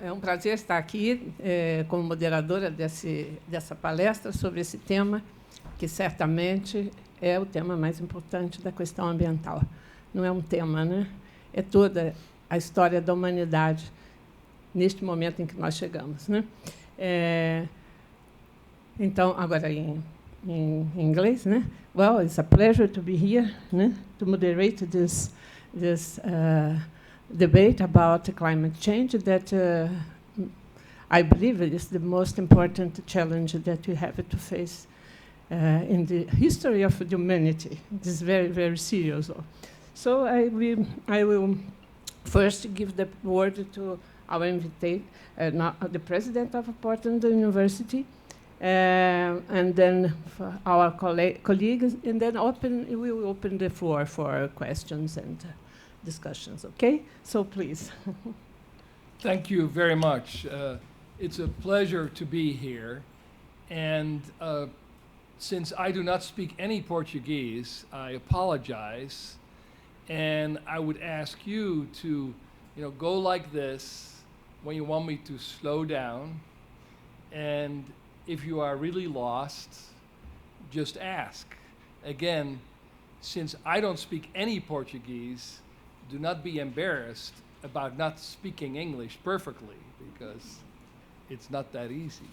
É um prazer estar aqui como moderadora dessa palestra sobre esse tema, que certamente é o tema mais importante da questão ambiental. Não é um tema, né? É toda a história da humanidade neste momento em que nós chegamos, né? Então, agora em inglês, né? Well, it's a pleasure to be here, né? To moderate this debate about climate change that I believe it is the most important challenge that we have to face in the history of humanity. It is very, very serious. So I will first give the word to our invitee, the president of Portland University, and then for our colleagues, and then we will open the floor for questions and discussions, okay? So please. Thank you very much. It's a pleasure to be here. And since I do not speak any Portuguese, I apologize. And I would ask you to, go like this when you want me to slow down. And if you are really lost, just ask. Again, since I don't speak any Portuguese, do not be embarrassed about not speaking English perfectly, because it's not that easy.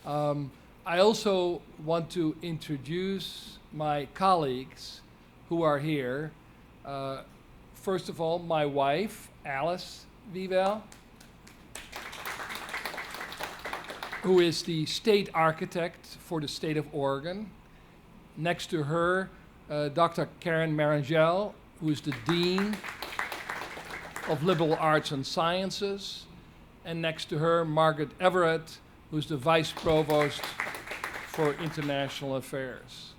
I also want to introduce my colleagues who are here. First of all, my wife, Alice Wiewel, who is the state architect for the state of Oregon. Next to her, Dr. Karen Marangel, who is the Dean of Liberal Arts and Sciences. And next to her, Margaret Everett, who's the Vice Provost for International Affairs.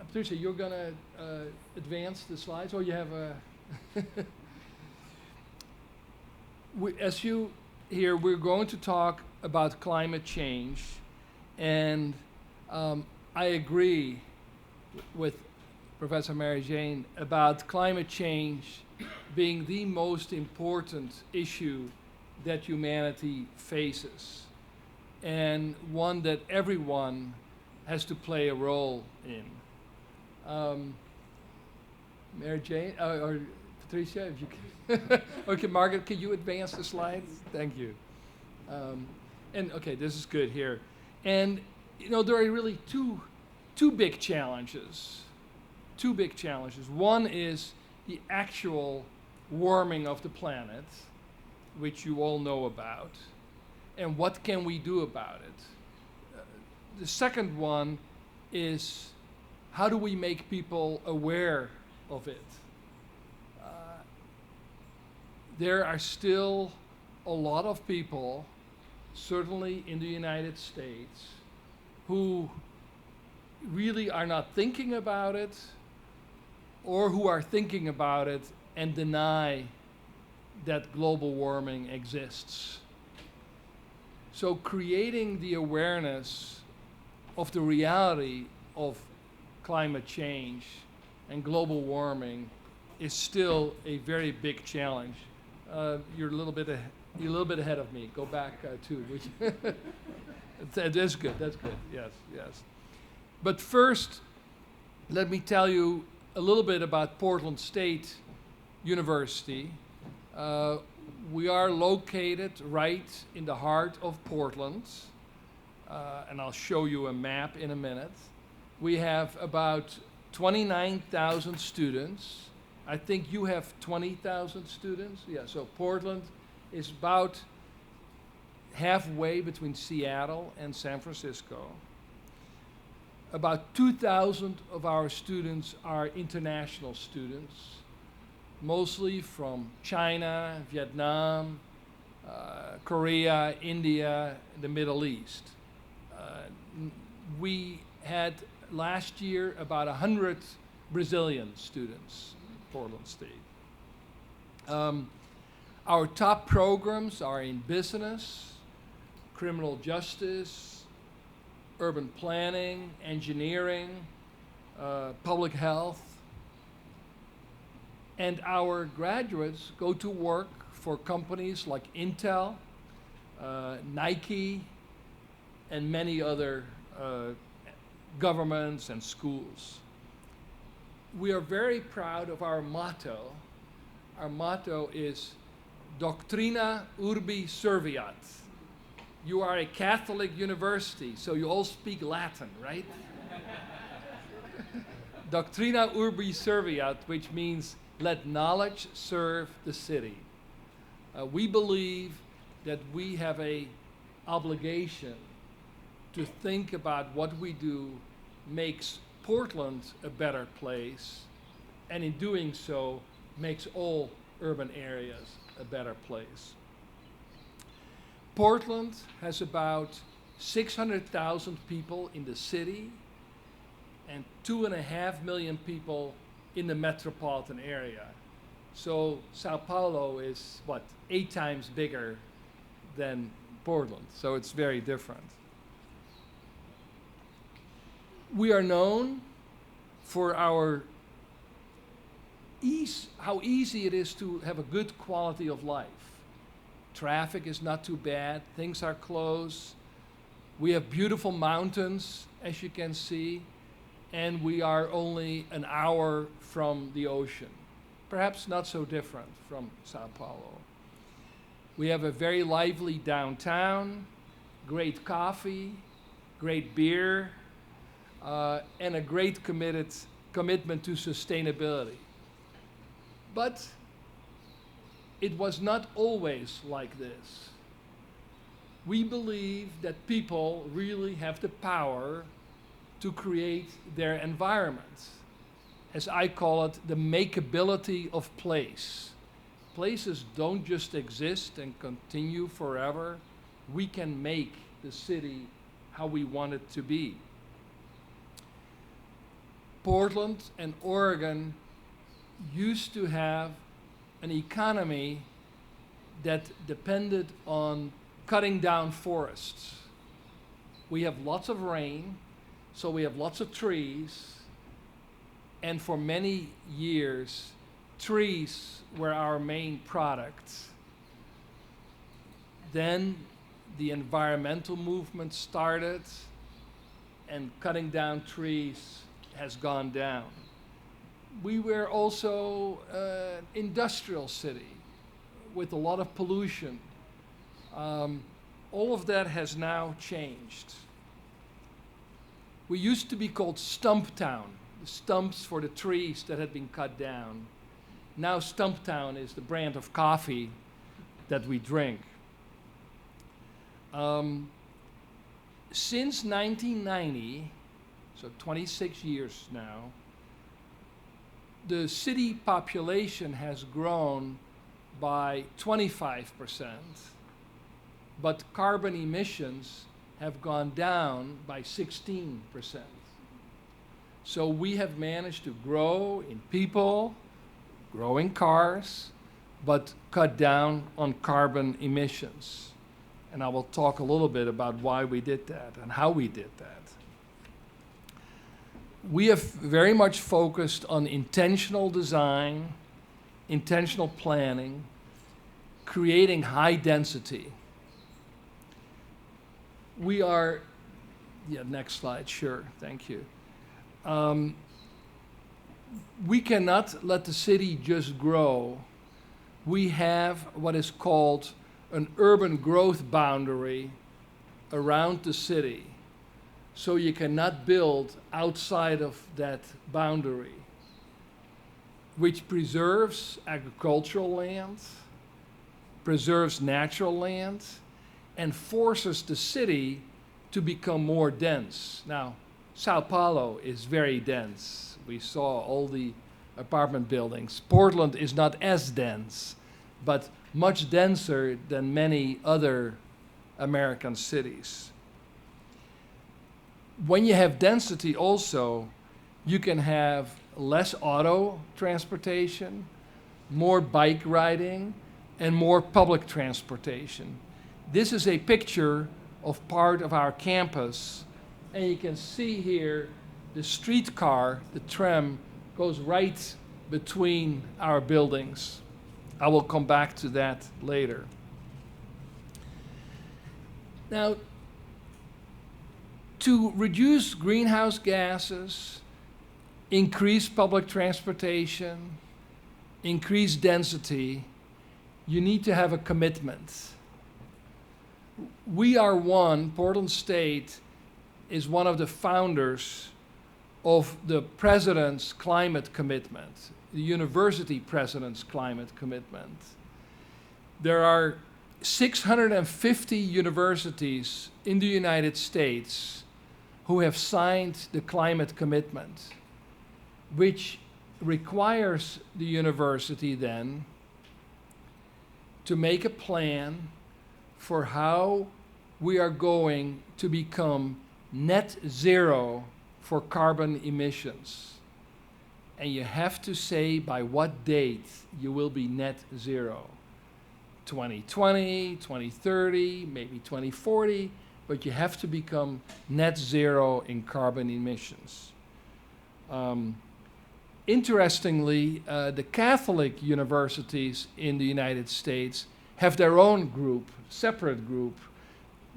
Patricia, you're going to advance the slides, or you have a... As you hear, we're going to talk about climate change, and I agree with Professor Marijane about climate change being the most important issue that humanity faces, and one that everyone has to play a role in. Marijane, or Patricia, if you can. Okay, Margaret, can you advance the slides? Thank you. And okay, this is good here. And there are really two big challenges. Two big challenges. One is the actual warming of the planet, which you all know about, and what can we do about it? The second one is, how do we make people aware of it? There are still a lot of people, certainly in the United States, who really are not thinking about it, or who are thinking about it and deny that global warming exists. So creating the awareness of the reality of climate change and global warming is still a very big challenge. You're a little bit ahead of me. Go back two. That's good. That's good. Yes, yes. But first, let me tell you a little bit about Portland State University. We are located right in the heart of Portland, and I'll show you a map in a minute. We have about 29,000 students. I think you have 20,000 students. Yeah, so Portland is about halfway between Seattle and San Francisco. About 2,000 of our students are international students, mostly from China, Vietnam, Korea, India, the Middle East. We had last year about 100 Brazilian students. Portland State. Our top programs are in business, criminal justice, urban planning, engineering, public health. And our graduates go to work for companies like Intel, Nike, and many other governments and schools. We are very proud of our motto. Our motto is Doctrina Urbi Serviat. You are a Catholic university, so you all speak Latin, right? Doctrina Urbi Serviat, which means let knowledge serve the city. We believe that we have an obligation to think about what we do makes Portland a better place, and in doing so, makes all urban areas a better place. Portland has about 600,000 people in the city and 2.5 million people in the metropolitan area. So Sao Paulo is, 8 times bigger than Portland, so it's very different. We are known for our how easy it is to have a good quality of life. Traffic is not too bad, things are close. We have beautiful mountains, as you can see, and we are only an hour from the ocean. Perhaps not so different from Sao Paulo. We have a very lively downtown, great coffee, great beer, and a great commitment to sustainability. But it was not always like this. We believe that people really have the power to create their environments. As I call it, the makeability of place. Places don't just exist and continue forever. We can make the city how we want it to be. Portland and Oregon used to have an economy that depended on cutting down forests. We have lots of rain, so we have lots of trees, and for many years, trees were our main product. Then the environmental movement started, and cutting down trees has gone down. We were also an industrial city with a lot of pollution. All of that has now changed. We used to be called Stumptown, the stumps for the trees that had been cut down. Now Stumptown is the brand of coffee that we drink. Since 1990, so 26 years now, the city population has grown by 25%, but carbon emissions have gone down by 16%. So we have managed to grow in people, grow in cars, but cut down on carbon emissions. And I will talk a little bit about why we did that and how we did that. We have very much focused on intentional design, intentional planning, creating high density. We are, next slide, sure, thank you. We cannot let the city just grow. We have what is called an urban growth boundary around the city. So you cannot build outside of that boundary, which preserves agricultural land, preserves natural land, and forces the city to become more dense. Now, Sao Paulo is very dense. We saw all the apartment buildings. Portland is not as dense, but much denser than many other American cities. When you have density also, you can have less auto transportation, more bike riding, and more public transportation. This is a picture of part of our campus, and you can see here the streetcar, the tram, goes right between our buildings. I will come back to that later. Now, to reduce greenhouse gases, increase public transportation, increase density, you need to have a commitment. Portland State is one of the founders of the President's Climate Commitment, the University President's Climate Commitment. There are 650 universities in the United States who have signed the climate commitment, which requires the university then to make a plan for how we are going to become net zero for carbon emissions. And you have to say by what date you will be net zero. 2020, 2030, maybe 2040, but you have to become net zero in carbon emissions. Interestingly, the Catholic universities in the United States have their own group, separate group,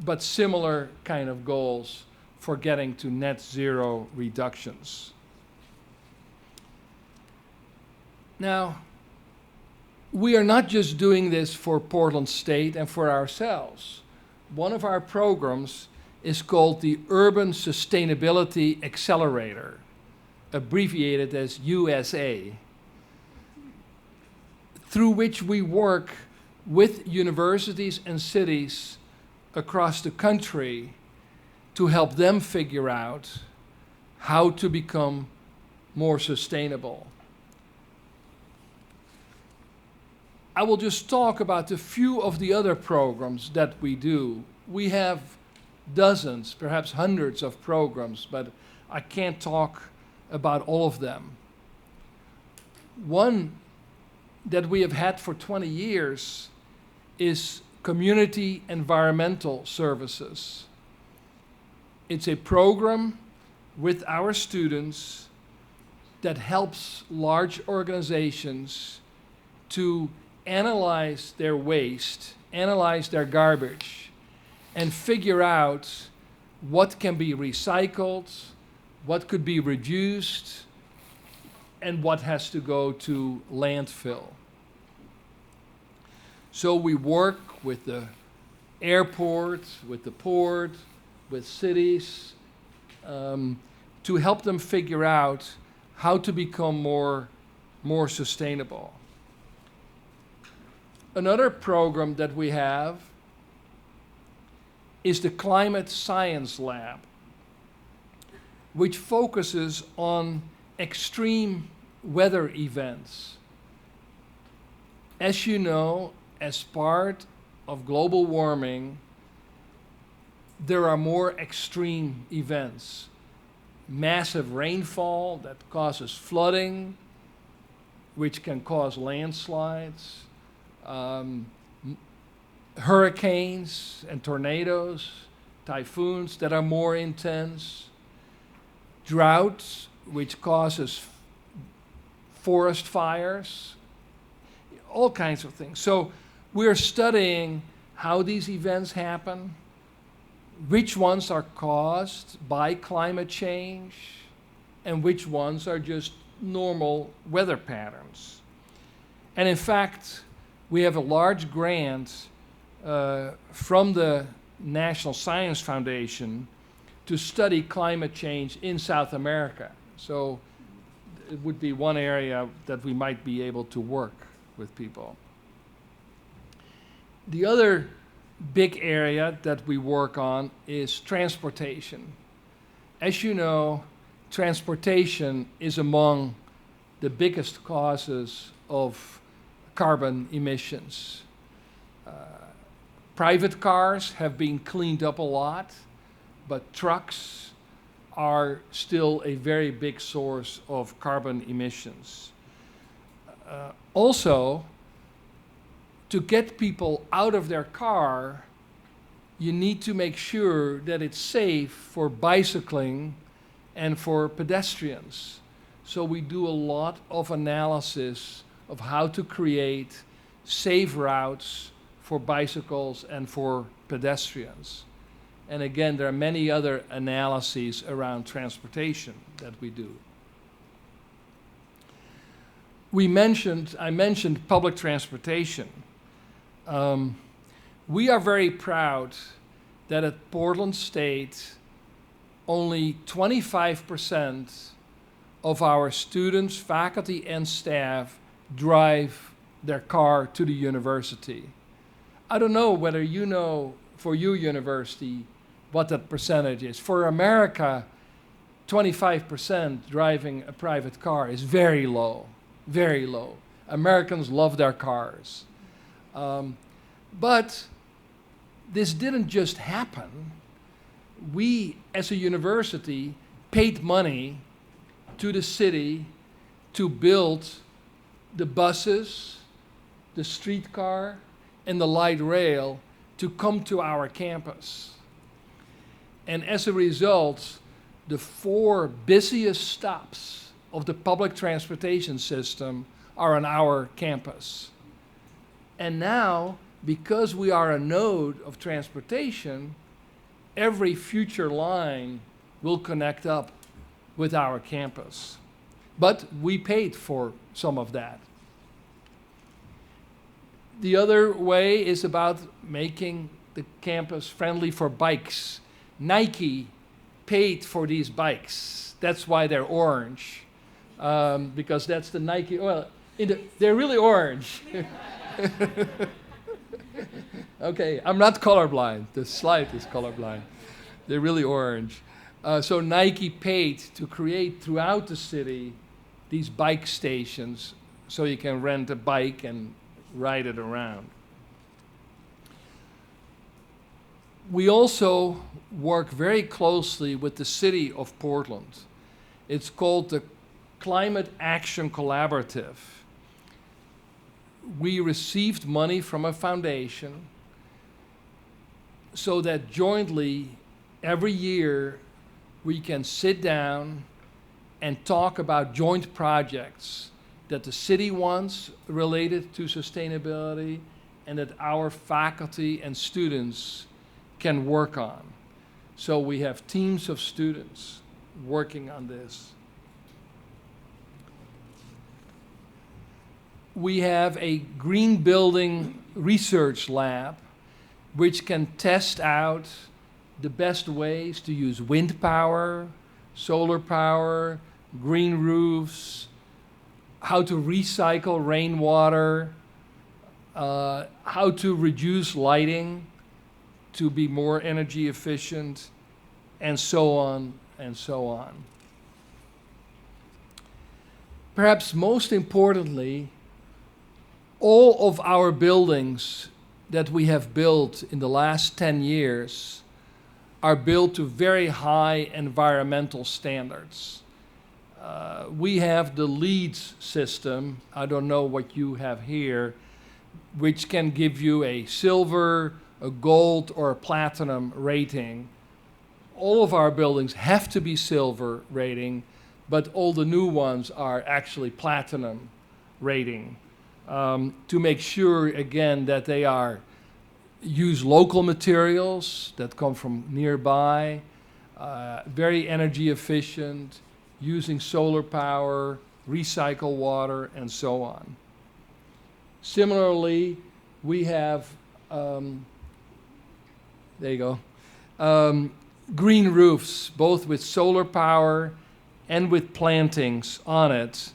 but similar kind of goals for getting to net zero reductions. Now, we are not just doing this for Portland State and for ourselves. One of our programs is called the Urban Sustainability Accelerator, abbreviated as USA, through which we work with universities and cities across the country to help them figure out how to become more sustainable. I will just talk about a few of the other programs that we do. We have dozens, perhaps hundreds of programs, but I can't talk about all of them. One that we have had for 20 years is Community Environmental Services. It's a program with our students that helps large organizations to analyze their waste, analyze their garbage, and figure out what can be recycled, what could be reduced, and what has to go to landfill. So we work with the airport, with the port, with cities, to help them figure out how to become more sustainable. Another program that we have is the Climate Science Lab, which focuses on extreme weather events. As you know, as part of global warming, there are more extreme events. Massive rainfall that causes flooding, which can cause landslides, hurricanes and tornadoes, typhoons that are more intense, droughts, which causes forest fires, all kinds of things. So we're studying how these events happen, which ones are caused by climate change, and which ones are just normal weather patterns. And in fact, we have a large grant from the National Science Foundation to study climate change in South America. So it would be one area that we might be able to work with people. The other big area that we work on is transportation. As you know, transportation is among the biggest causes of carbon emissions. Private cars have been cleaned up a lot, but trucks are still a very big source of carbon emissions. Also, to get people out of their car, you need to make sure that it's safe for bicycling and for pedestrians. So we do a lot of analysis of how to create safe routes for bicycles and for pedestrians. And again, there are many other analyses around transportation that we do. I mentioned public transportation. We are very proud that at Portland State, only 25% of our students, faculty, and staff drive their car to the university. I don't know whether you know for your university what that percentage is. For America, 25% driving a private car is very low, very low. Americans love their cars. But this didn't just happen. We, as a university, paid money to the city to build the buses, the streetcar, and the light rail to come to our campus. And as a result, the 4 busiest stops of the public transportation system are on our campus. And now, because we are a node of transportation, every future line will connect up with our campus. But we paid for some of that. The other way is about making the campus friendly for bikes. Nike paid for these bikes. That's why they're orange, because that's the Nike. Well, they're really orange. Okay, I'm not colorblind. The slide is colorblind. They're really orange. So Nike paid to create throughout the city these bike stations so you can rent a bike and ride it around. We also work very closely with the city of Portland. It's called the Climate Action Collaborative. We received money from a foundation so that jointly, every year, we can sit down and talk about joint projects that the city wants related to sustainability and that our faculty and students can work on. So we have teams of students working on this. We have a green building research lab which can test out the best ways to use wind power, solar power, green roofs, how to recycle rainwater, how to reduce lighting to be more energy efficient, and so on and so on. Perhaps most importantly, all of our buildings that we have built in the last 10 years are built to very high environmental standards. We have the LEED system, I don't know what you have here, which can give you a silver, a gold, or a platinum rating. All of our buildings have to be silver rating, but all the new ones are actually platinum rating, to make sure, again, that they use local materials that come from nearby, very energy efficient, using solar power, recycle water, and so on. Similarly, we have, there you go, green roofs, both with solar power and with plantings on it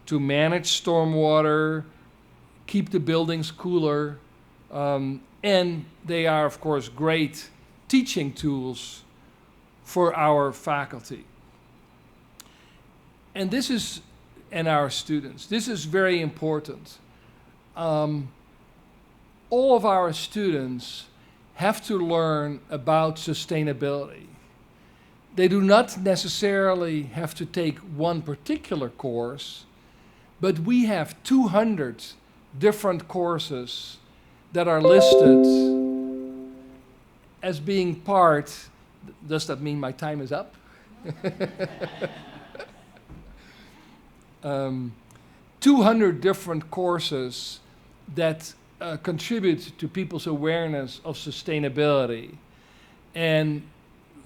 to manage stormwater, keep the buildings cooler, and they are, of course, great teaching tools for our faculty. And our students. This is very important. All of our students have to learn about sustainability. They do not necessarily have to take one particular course, but we have 200 different courses that are listed as being part. Does that mean my time is up? 200 different courses that contribute to people's awareness of sustainability. And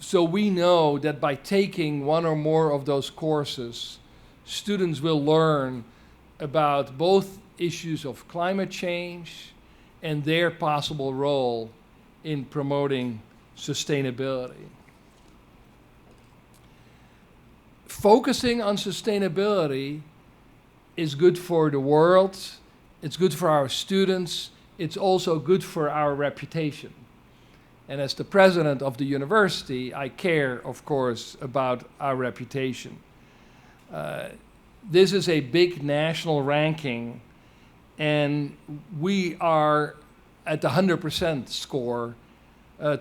so we know that by taking one or more of those courses, students will learn about both issues of climate change and their possible role in promoting sustainability. Focusing on sustainability is good for the world, it's good for our students, it's also good for our reputation. And as the president of the university, I care, of course, about our reputation. This is a big national ranking, and we are at the 100% score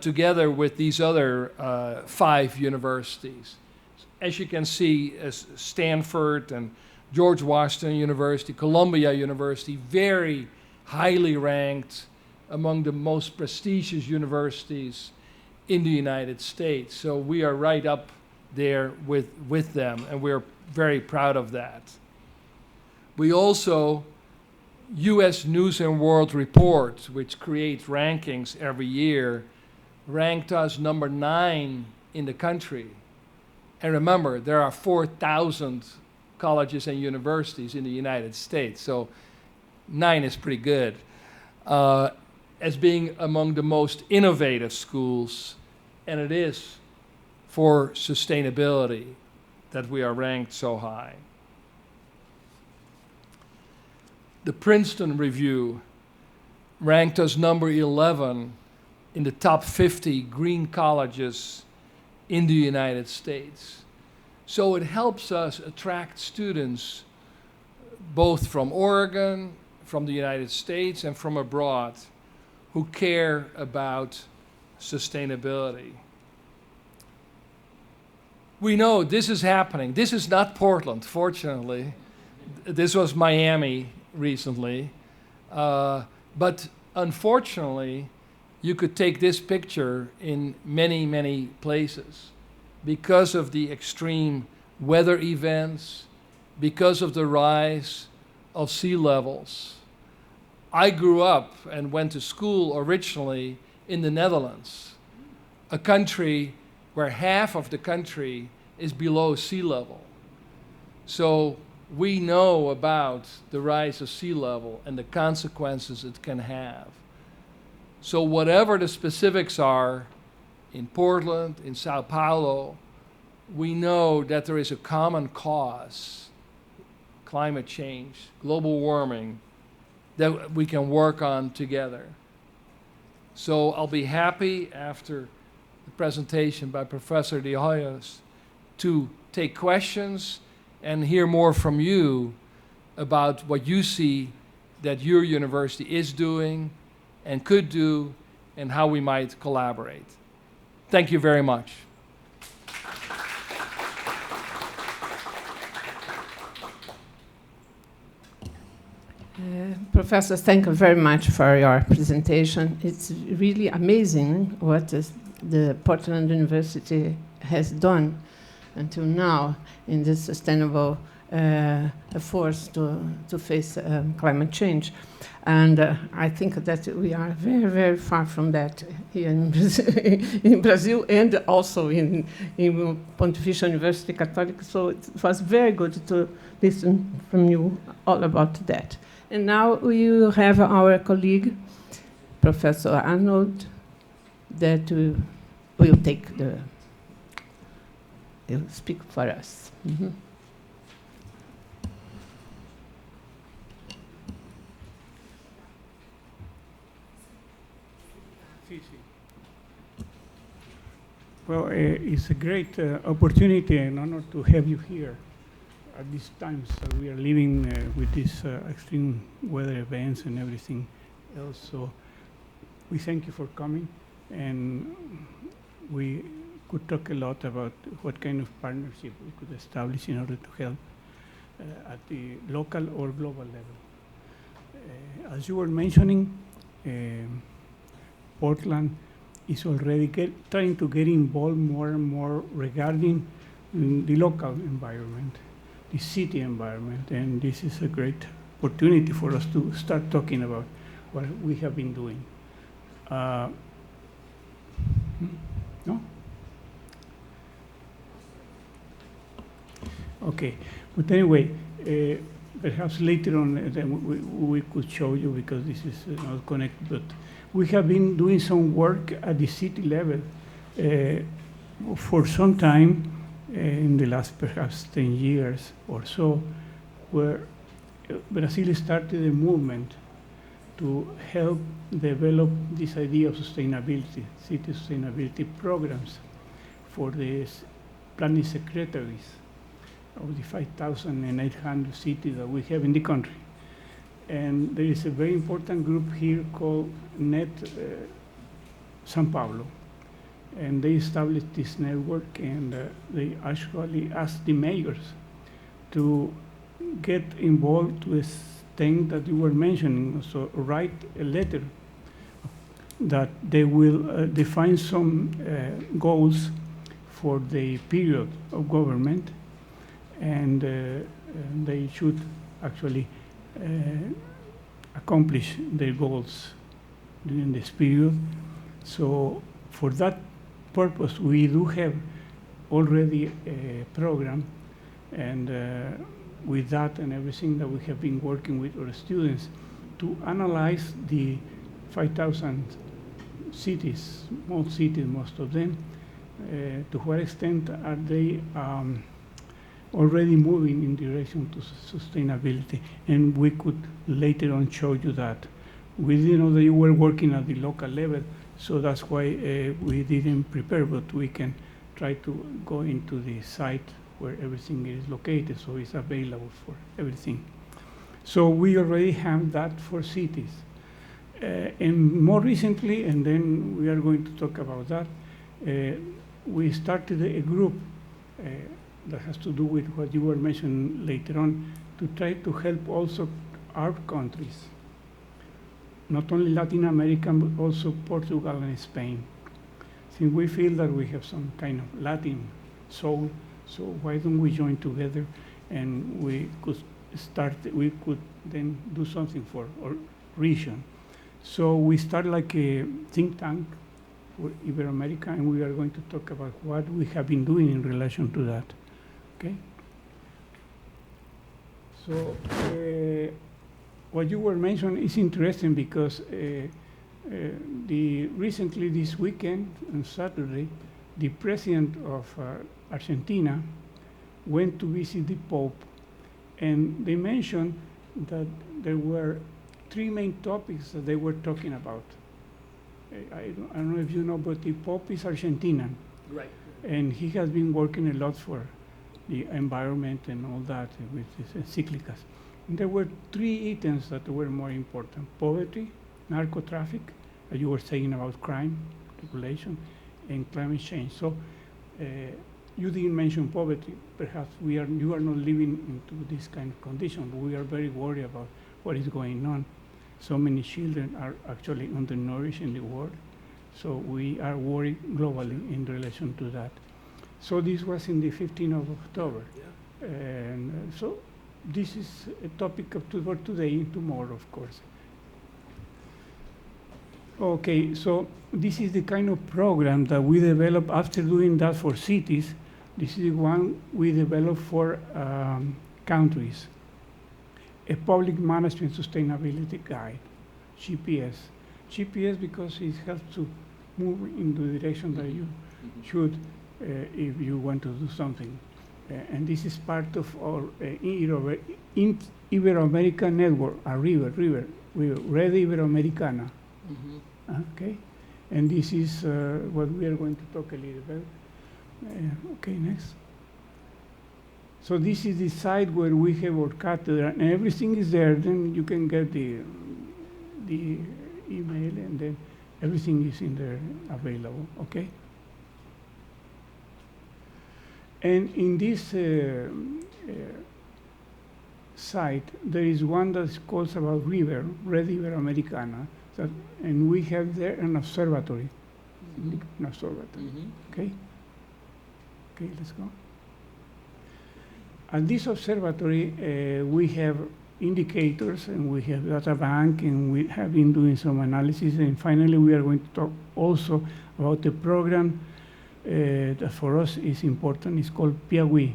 together with these other 5 universities. As you can see, Stanford and George Washington University, Columbia University, very highly ranked among the most prestigious universities in the United States. So we are right up there with them, and we're very proud of that. We also, US News and World Report, which creates rankings every year, ranked us number 9 in the country. And remember, there are 4,000 colleges and universities in the United States, so 9 is pretty good. As being among the most innovative schools, and it is for sustainability that we are ranked so high. The Princeton Review ranked us number 11 in the top 50 green colleges in the United States. So it helps us attract students both from Oregon, from the United States, and from abroad who care about sustainability. We know this is happening. This is not Portland, fortunately. This was Miami recently. But unfortunately, you could take this picture in many, many places because of the extreme weather events, because of the rise of sea levels. I grew up and went to school originally in the Netherlands, a country where half of the country is below sea level. So we know about the rise of sea level and the consequences it can have. So whatever the specifics are in Portland, in Sao Paulo, we know that there is a common cause, climate change, global warming, that we can work on together. So I'll be happy after the presentation by Professor de Hoyos to take questions and hear more from you about what you see that your university is doing and could do and how we might collaborate. Thank you very much. Professor, thank you very much for your presentation. It's really amazing what the Portland University has done until now in this sustainable efforts to face climate change. And I think that we are very, very far from that here in Brazil and also in Pontifícia University Católica. So it was very good to listen from you all about that. And now we will have our colleague, Professor Arnoldo, that will speak for us. Mm-hmm. Well, it's a great opportunity and honor to have you here at these times. We are living with these extreme weather events and everything else. So we thank you for coming, and we could talk a lot about what kind of partnership we could establish in order to help at the local or global level. As you were mentioning, Portland is already trying to get involved more and more regarding the local environment. the city environment, and this is a great opportunity for us to start talking about what we have been doing. No? Okay, but anyway, perhaps later on we could show you, because this is not connected, but we have been doing some work at the city level for some time, in the last perhaps 10 years or so, where Brazil started a movement to help develop this idea of sustainability, city sustainability programs for the planning secretaries of the 5,800 cities that we have in the country. And there is a very important group here called NET São Paulo. And they established this network, and they actually asked the mayors to get involved to the extent that you were mentioning. So write a letter that they will define some goals for the period of government, and they should actually accomplish their goals during this period. So for that purpose, we do have already a program, and with that and everything that we have been working with our students to analyze the 5,000 cities, small cities, most of them, to what extent are they already moving in direction to sustainability. And we could later on show you that. We didn't know that you were working at the local level, so that's why we didn't prepare, but we can try to go into the site where everything is located, so it's available for everything. So we already have that for cities. And more recently, and then we are going to talk about that, we started a group that has to do with what you were mentioning later on, to try to help also our countries, not only Latin America, but also Portugal and Spain. Since we feel that we have some kind of Latin soul, so why don't we join together, and we could then do something for our region. So we start like a think tank for Iberoamerica, and we are going to talk about what we have been doing in relation to that. Okay. So what you were mentioning is interesting, because recently this weekend on Saturday, the president of Argentina went to visit the Pope, and they mentioned that there were three main topics that they were talking about. I don't know if you know, but the Pope is Argentinian. Right. And he has been working a lot for the environment and all that with his encyclicas. And there were three items that were more important: poverty, narco traffic, as you were saying about crime, regulation, and climate change. So you didn't mention poverty. Perhaps you are not living into this kind of condition, but we are very worried about what is going on. So many children are actually undernourished in the world. So we are worried globally in relation to that. So this was in the 15th of October. Yeah. And so this is a topic for today and tomorrow, of course. Okay, so this is the kind of program that we developed after doing that for cities. This is the one we developed for countries. A public management sustainability guide, GPS. GPS because it helps to move in the direction that you should if you want to do something. And this is part of our Ibero-American network, a river, Red Iberoamericana. Okay, and this is what we are going to talk a little bit. Okay, next. So this is the site where we have our Cátedra, and everything is there. Then you can get the email, and then everything is in there available. Okay. And in this site, there is one that is called about river, Red Iberoamericana, and we have there an observatory. An observatory. Okay. Okay, let's go. at this observatory, we have indicators and we have data bank and we have been doing some analysis. And finally, we are going to talk also about the program that for us is important. It's called PEPG.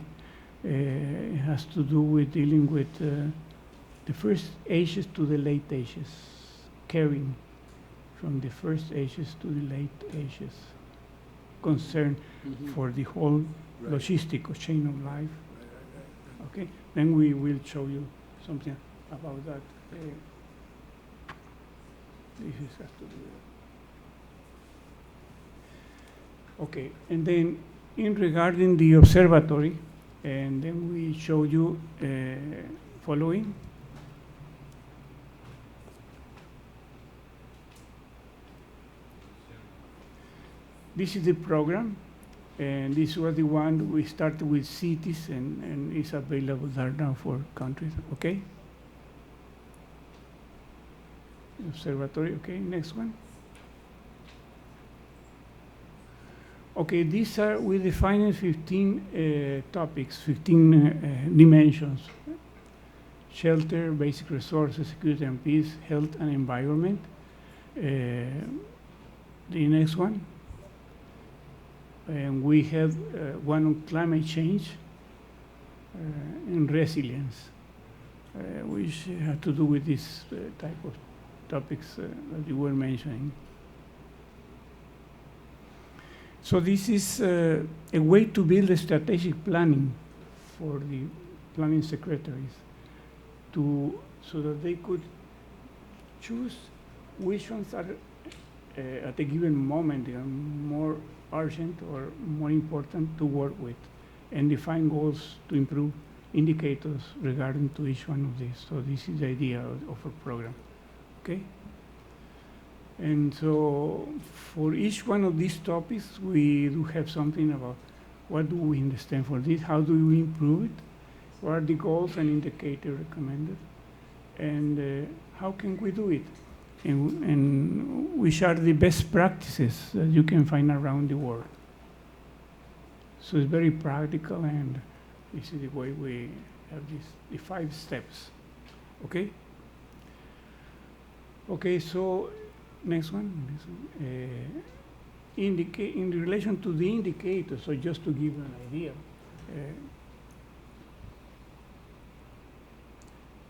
It has to do with dealing with the first ages to the late ages, caring from the first ages to the late ages, concern for the whole logistic or chain of life. Okay, then we will show you something about that. This is has to do with. Okay, and then in regarding the observatory, and then we show you following. This is the program, and this was the one we started with cities, and it's available there now for countries. Okay. Observatory. Okay. Next one. Okay. These are we defined 15 topics, 15 dimensions: shelter, basic resources, security and peace, health and environment. The next one. And we have one on climate change and resilience, which have to do with this type of topics that you were mentioning. So this is a way to build a strategic planning for the planning secretaries so that they could choose which ones are at a given moment more urgent or more important to work with, and define goals to improve indicators regarding to each one of these. So this is the idea of a program, okay? And so for each one of these topics, we do have something about what do we understand for this, how do we improve it, what are the goals and indicators recommended, and how can we do it? And which are the best practices that you can find around the world. So it's very practical, and this is the way we have the 5 steps. Okay? Okay, so next one. In relation to the indicators, so just to give you an idea,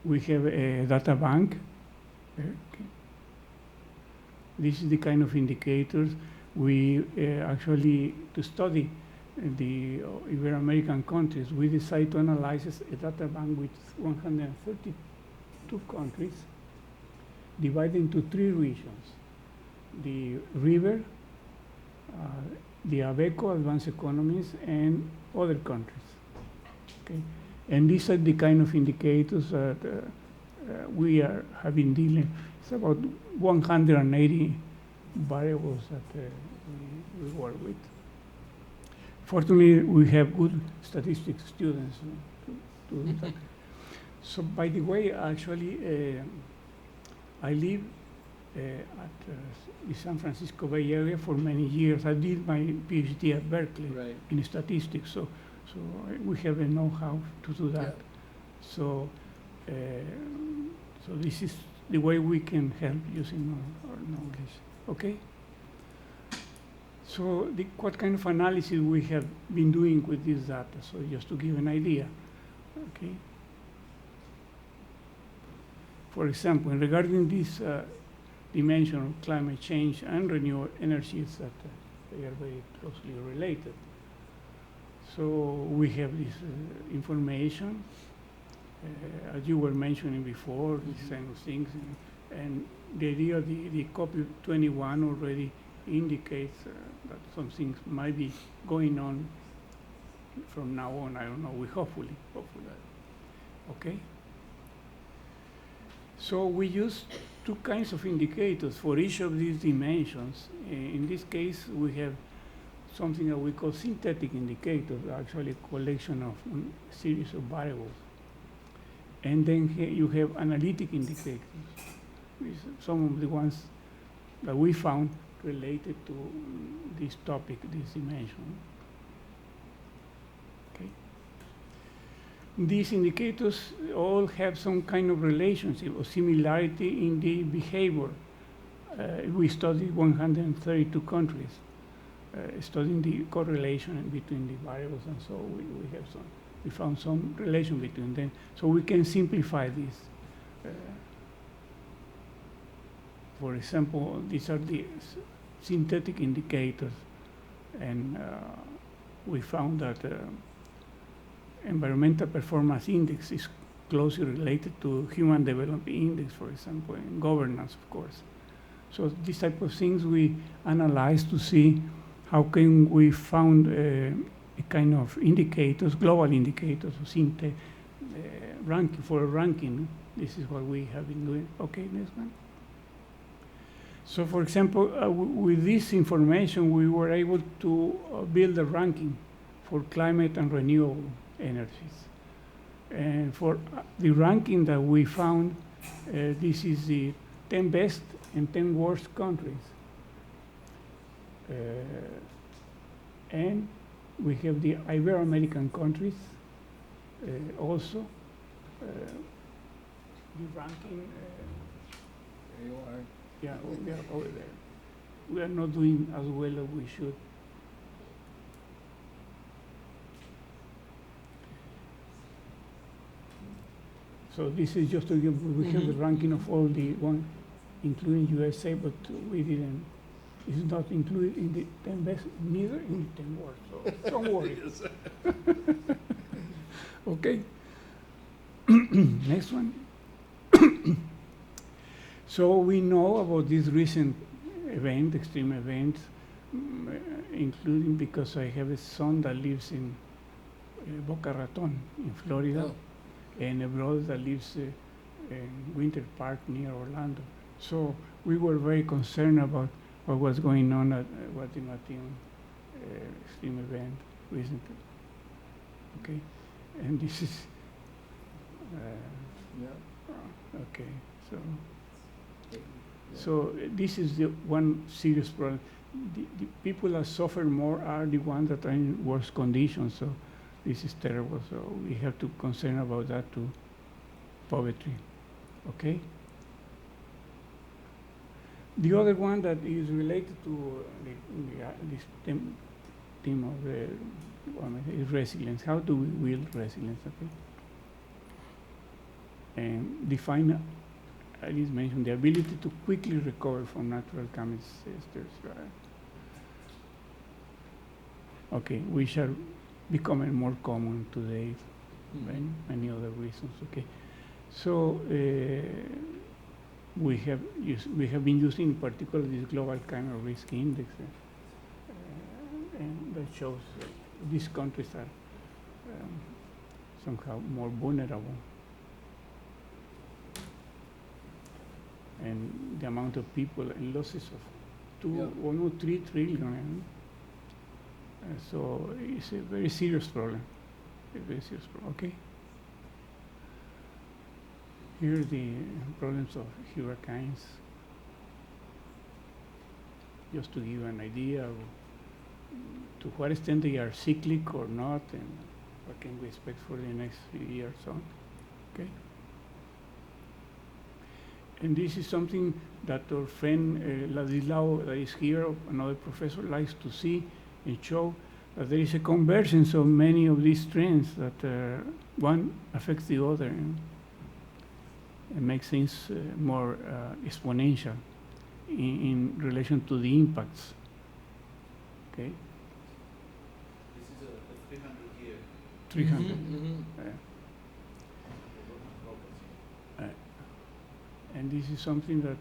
we have a data bank. Okay. This is the kind of indicators we actually, to study the Ibero-American countries, we decided to analyze a data bank with 132 countries, divided into 3 regions: the river, the ABECO, advanced economies, and other countries. Okay, and these are the kind of indicators that we have been dealing. It's about 180 variables that we work with. Fortunately, we have good statistics students to do that. So, by the way, actually, I live at the San Francisco Bay Area for many years. I did my PhD at Berkeley in statistics, so we have a know-how to do that. So this is the way we can help using our knowledge. Okay? So what kind of analysis we have been doing with this data? So just to give an idea. Okay? For example, regarding this dimension of climate change and renewable energies, that they are very closely related. So we have this information, as you were mentioning before, these kind of things, and the idea of the COP21 already indicates that some things might be going on from now on. I don't know. We hopefully. Okay. So we use 2 kinds of indicators for each of these dimensions. In this case, we have something that we call synthetic indicators, actually a collection of a series of variables. And then you have analytic indicators, some of the ones that we found related to this topic, this dimension. Okay. these indicators all have some kind of relationship or similarity in the behavior. We studied 132 countries, studying the correlation between the variables, and so we found some relation between them. So we can simplify this. For example, these are the synthetic indicators, and we found that environmental performance index is closely related to human development index, for example, and governance, of course. So these type of things we analyze to see how can we found a kind of indicators, global indicators, ranking for a ranking. This is what we have been doing. Okay, next one. So for example, with this information, we were able to build a ranking for climate and renewable energies. And for the ranking that we found, this is the 10 best and 10 worst countries. And we have the Ibero-American countries also. The ranking. There you are. Yeah, we are over there. We are not doing as well as we should. So this is just to give, we have the ranking of all the one, including USA, but we didn't, it's not included in the 10 best, neither in the 10 worst, so don't worry. Okay. Next one. So we know about this recent event, extreme event, including because I have a son that lives in Boca Raton in Florida, and a brother that lives in Winter Park near Orlando. So we were very concerned about what was going on at Guatemala extreme event recently. Okay, and this is okay. So this is the one serious problem. The people that suffer more are the ones that are in worse conditions. So this is terrible. So we have to concern about that too. Poverty. Okay. The other one that is related to this theme of is resilience. How do we build resilience? Okay. And define. I just mentioned the ability to quickly recover from natural disasters. Right? Okay, which are becoming more common today, right? Many other reasons. Okay, so we have been using particularly this global climate risk index, and that shows these countries are somehow more vulnerable. And the amount of people and losses of almost 3 trillion. So it's a very serious problem. Okay. Here are the problems of hurricanes. Just to give you an idea of to what extent they are cyclic or not, and what can we expect for the next few years on. Okay. And this is something that our friend Ladislao, that is here, another professor, likes to see and show that there is a convergence of many of these trends, that one affects the other and makes things more exponential in relation to the impacts. Okay? This is a 300-year. 300. And this is something that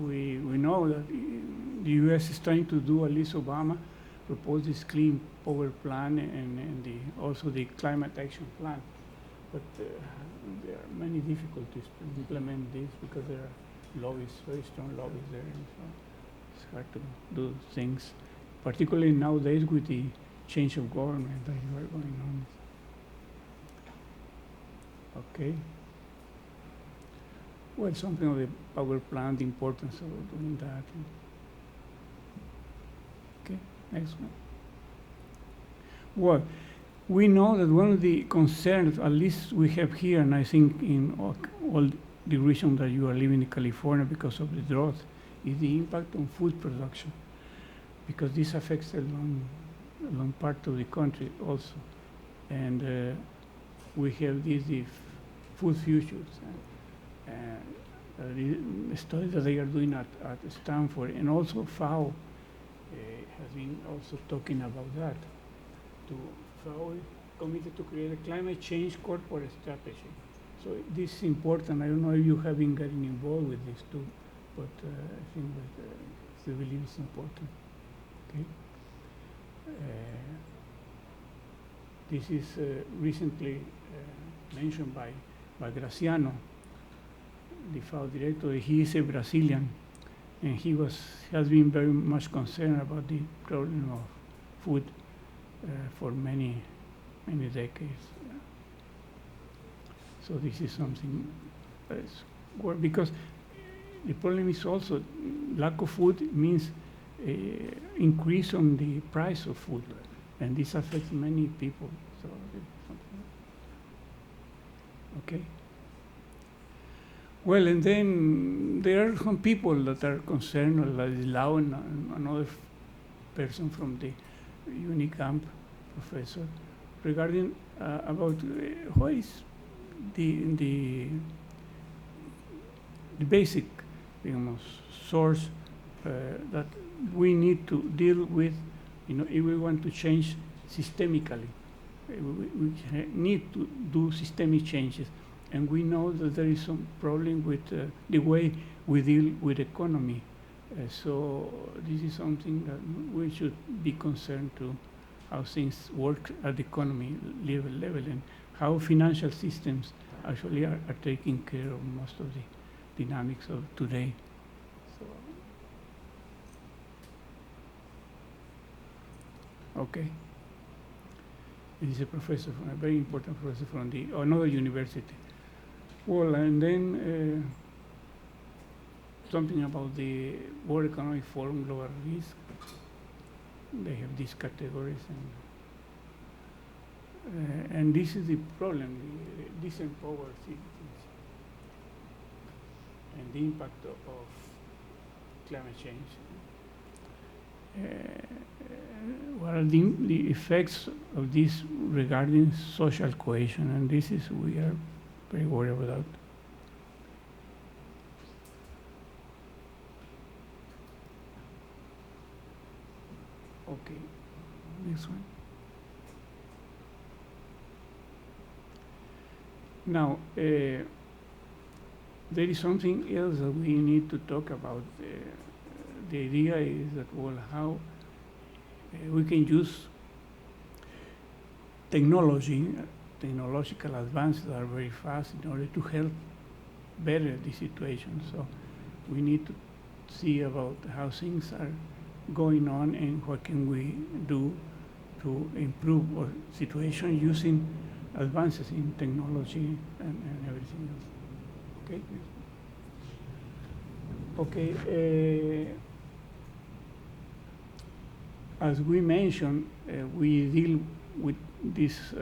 we know that the U.S. is trying to do. At least Obama proposed this clean power plan and also the climate action plan. But there are many difficulties to implement this because there are lobbies, very strong lobbies there. And so it's hard to do things, particularly nowadays with the change of government that you are going on. Okay. Well, something of the power plant, the importance of doing that. Okay, next one. Well, we know that one of the concerns, at least we have here, and I think in all the region that you are living in California because of the drought, is the impact on food production, because this affects a long part of the country also. And we have the food futures, the study that they are doing at Stanford, and also FAO has been also talking about that. FAO is committed to create a climate change corporate strategy. So this is important. I don't know if you have been getting involved with this too, but I think that I believe it's important. Okay. This is recently mentioned by Graciano, the FAO director. He is a Brazilian, and he has been very much concerned about the problem of food for many decades. So this is something that is because the problem is also lack of food means increase on the price of food, and this affects many people. So okay. Well, and then there are some people that are concerned, like Lau and another person from the UNICAMP professor, regarding about what is the basic, source that we need to deal with, if we want to change systemically. We need to do systemic changes. And we know that there is some problem with the way we deal with economy. So this is something that we should be concerned to, how things work at the economy level and how financial systems actually are taking care of most of the dynamics of today. So, okay. This is a professor, a very important professor from another university. Well, and then something about the World Economic Forum Global Risk. They have these categories, and this is the problem: the disempowered citizens and the impact of climate change. What are the effects of this regarding social cohesion? And this is we are very worried about that. Okay, next one. Now, there is something else that we need to talk about. The idea is that, well, how we can use technological advances that are very fast in order to help better the situation. So we need to see about how things are going on and what can we do to improve our situation using advances in technology and everything else. Okay. Okay. As we mentioned, we deal with this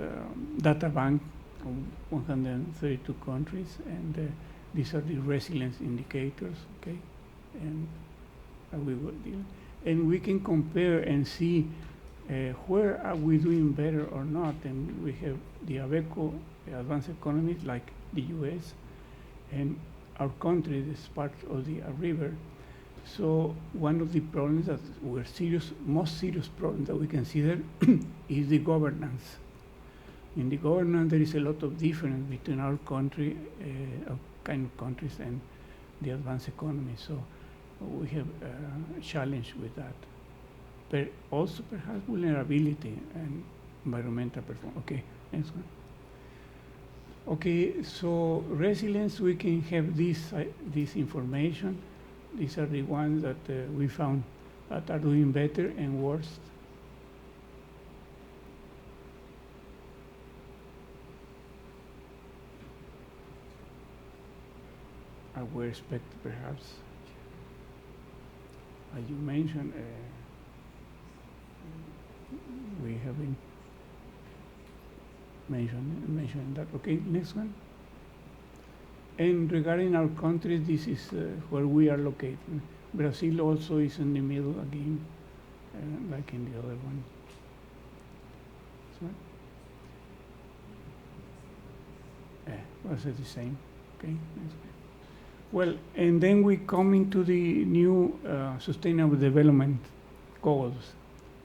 data bank of 132 countries, and these are the resilience indicators, okay? And we will deal. And we can compare and see where are we doing better or not. And we have the ABECO advanced economies like the US, and our country is part of the river. So one of the problems that most serious problem that we consider is the governance. In the governance, there is a lot of difference between our country, kind of countries, and the advanced economy. So we have a challenge with that. But also perhaps vulnerability and environmental performance. Okay, next one. Okay, so resilience, we can have this information. These are the ones that we found that are doing better and worse. I would expect perhaps, as you mentioned, we have been mention that. Okay, next one. And regarding our countries, this is where we are located. Brazil also is in the middle again, like in the other one. Was it the same? Okay. Next. Well, and then we come into the new Sustainable Development Goals,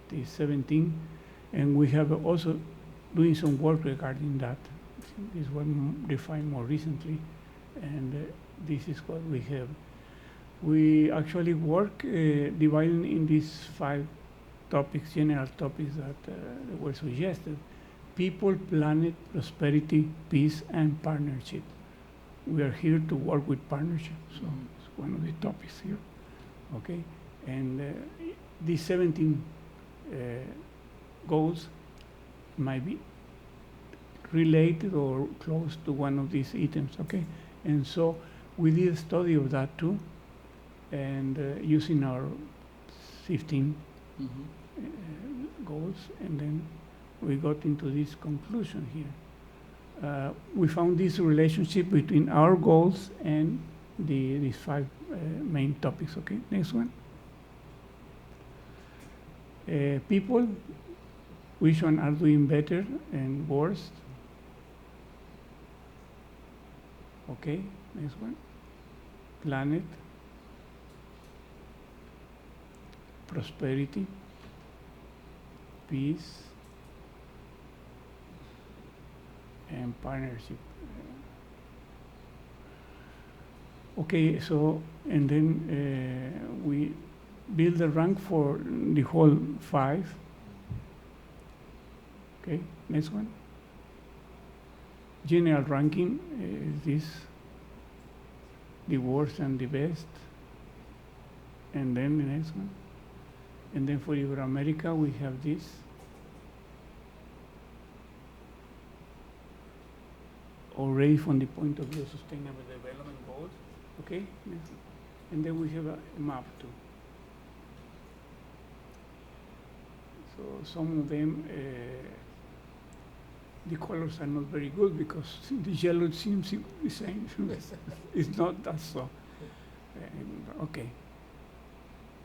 the 17, and we have also doing some work regarding that. This one defined more recently, and this is what we have. We actually work dividing in these 5 topics, general topics that were suggested: people, planet, prosperity, peace, and partnership. We are here to work with partnership, so it's one of the topics here. Okay, and these 17 goals might be related or close to one of these items. Okay, and so we did a study of that too, and using our 15 goals, and then we got into this conclusion here. We found this relationship between our goals and these 5 main topics. Okay, next one. People, which one are doing better and worse? Okay, next one. Planet, prosperity, peace, and partnership. Okay, so, and then we build a rank for the whole 5. Okay, next one. General ranking is this, the worst and the best. And then the next one. And then for Ibero-America, we have this. Already from the point of view of sustainable development goals. Okay, next. And then we have a map too. So some of them, the colors are not very good because the yellow seems the same. It's not that so. Okay.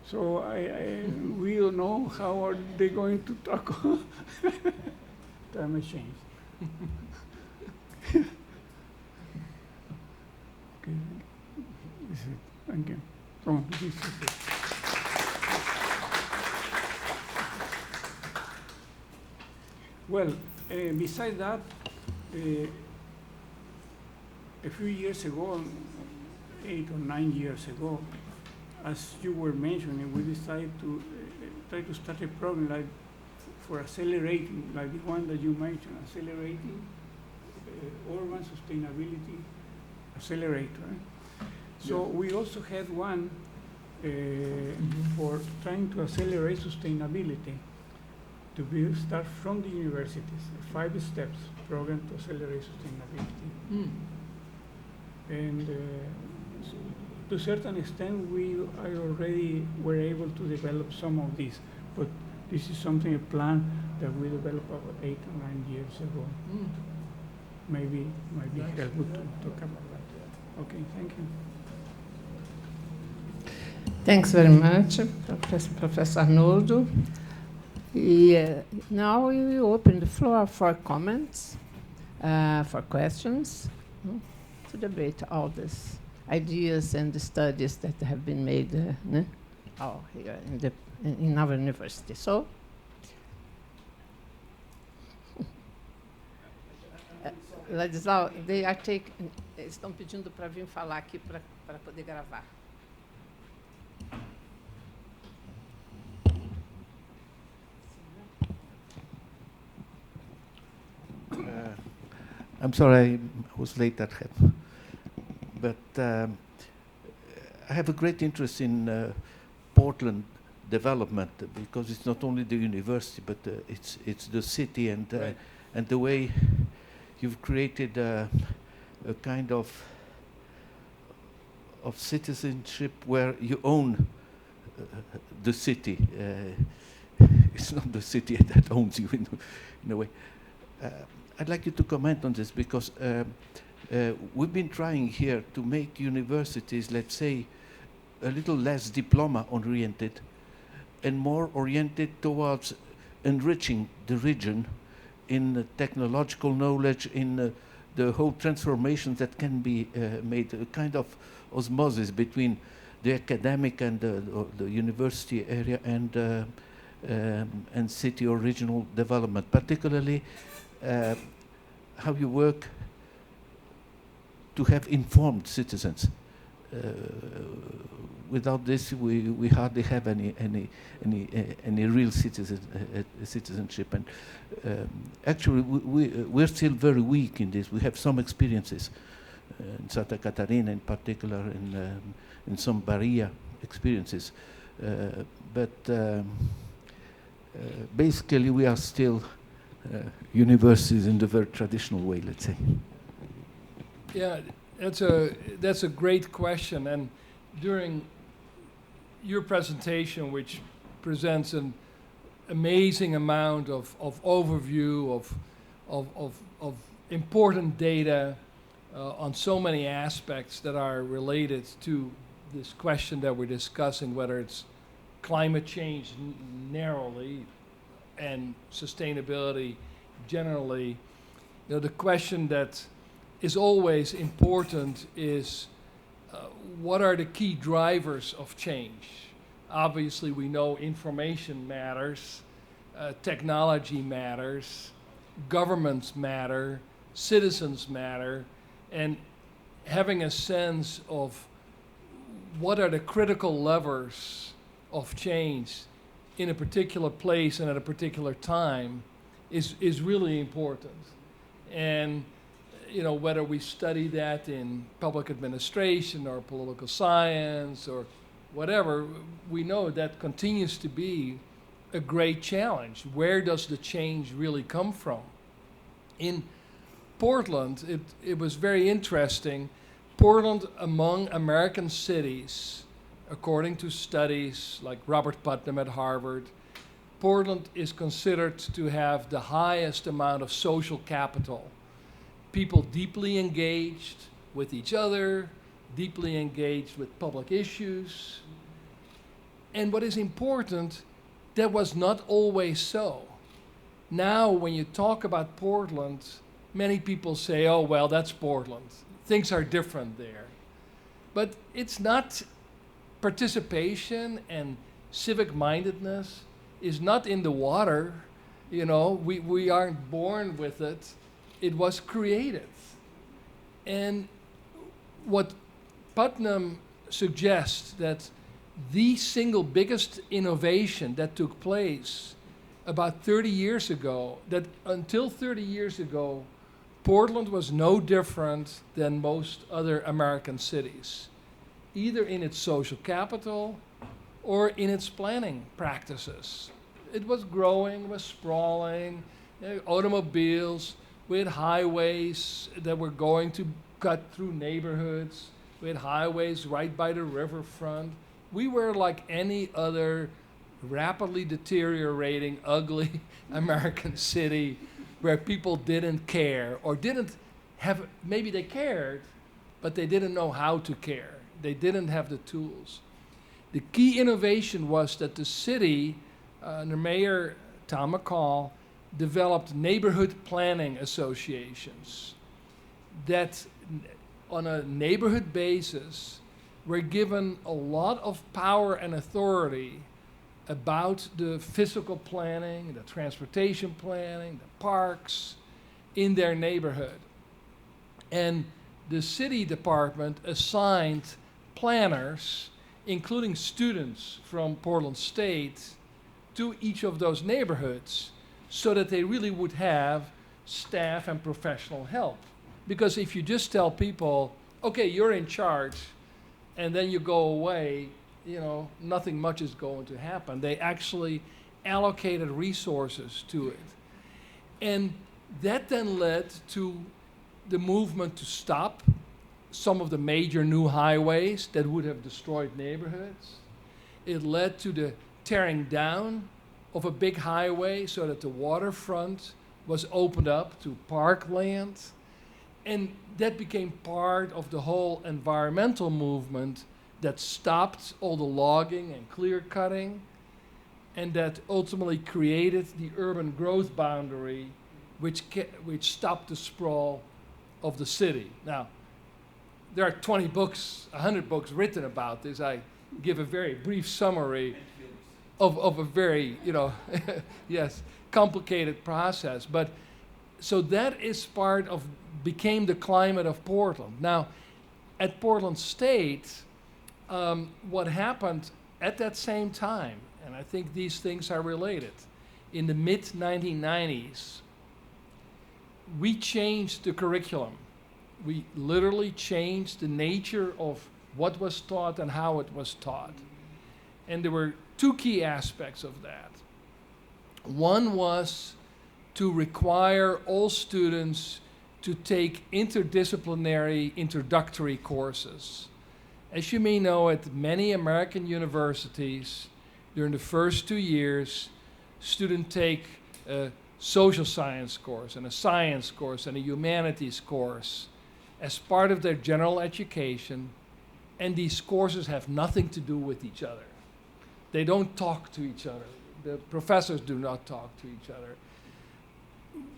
So we don't know how are they going to tackle climate change. Okay. This is it. Thank you. So this is it. Well, besides that, a few years ago, 8 or 9 years ago, as you were mentioning, we decided to try to start a program like for accelerating, like the one that you mentioned, accelerating urban sustainability accelerator. Right? So we also had one for trying to accelerate sustainability, to start from the universities, a 5 steps program to accelerate sustainability. And to a certain extent, I already were able to develop some of these, but this is something, a plan that we developed about 8 or 9 years ago. Maybe might be helpful to talk about that. Okay, thank you. Thanks very much, Professor Arnoldo. Now we will open the floor for comments, for questions, to debate all these ideas and the studies that have been made here in our university. So, Ladislau, estão pedindo para vir falar aqui para poder gravar. I'm sorry I was late at help, but I have a great interest in Portland development because it's not only the university, but it's the city and and the way you've created a kind of citizenship where you own the city. It's not the city that owns you in a way. I'd like you to comment on this because we've been trying here to make universities, let's say, a little less diploma-oriented and more oriented towards enriching the region in technological knowledge, in the whole transformations that can be made, a kind of osmosis between the academic and the university area and city or regional development, particularly how you work to have informed citizens. Without this, we hardly have any real citizenship. And actually, we're still very weak in this. We have some experiences in Santa Catarina, in particular, in some Bahia experiences, but basically, we are still universities in the very traditional way, let's say. Yeah, that's a great question. And during your presentation, which presents an amazing amount of overview of important data on so many aspects that are related to this question that we're discussing, whether it's climate change narrowly and sustainability generally. You know, the question that is always important is what are the key drivers of change? Obviously, we know information matters, technology matters, governments matter, citizens matter, and having a sense of what are the critical levers of change in a particular place and at a particular time is really important. And you know, whether we study that in public administration or political science or whatever, we know that continues to be a great challenge. Where does the change really come from? In Portland, it was very interesting. Portland, among American cities, according to studies like Robert Putnam at Harvard, Portland is considered to have the highest amount of social capital. People deeply engaged with each other, deeply engaged with public issues. And what is important, that was not always so. Now, when you talk about Portland, many people say, oh, well, that's Portland. Things are different there. But it's not. Participation and civic-mindedness is not in the water. You know, we aren't born with it. It was created. And what Putnam suggests that the single biggest innovation that took place about 30 years ago, that until 30 years ago, Portland was no different than most other American cities, either in its social capital or in its planning practices. It was growing, was sprawling, automobiles, we had highways that were going to cut through neighborhoods. We had highways right by the riverfront. We were like any other rapidly deteriorating, ugly American city where people didn't care or didn't have, maybe they cared, but they didn't know how to care. They didn't have the tools. The key innovation was that the city, the mayor, Tom McCall, developed neighborhood planning associations that on a neighborhood basis were given a lot of power and authority about the physical planning, the transportation planning, the parks in their neighborhood. And the city department assigned planners, including students from Portland State, to each of those neighborhoods so that they really would have staff and professional help. Because if you just tell people, okay, you're in charge, and then you go away, you know, nothing much is going to happen. They actually allocated resources to it. And that then led to the movement to stop some of the major new highways that would have destroyed neighborhoods. It led to the tearing down of a big highway so that the waterfront was opened up to parkland. And that became part of the whole environmental movement that stopped all the logging and clear cutting, and that ultimately created the urban growth boundary, which stopped the sprawl of the city. Now, there are 20 books, 100 books written about this. I give a very brief summary of a very, yes, complicated process. But so that is became the climate of Portland. Now, at Portland State, what happened at that same time, and I think these things are related, in the mid-1990s, we changed the curriculum. We literally changed the nature of what was taught and how it was taught. And there were two key aspects of that. One was to require all students to take interdisciplinary introductory courses. As you may know, at many American universities, during the first 2 years, students take a social science course and a science course and a humanities course as part of their general education, and these courses have nothing to do with each other. They don't talk to each other. The professors do not talk to each other.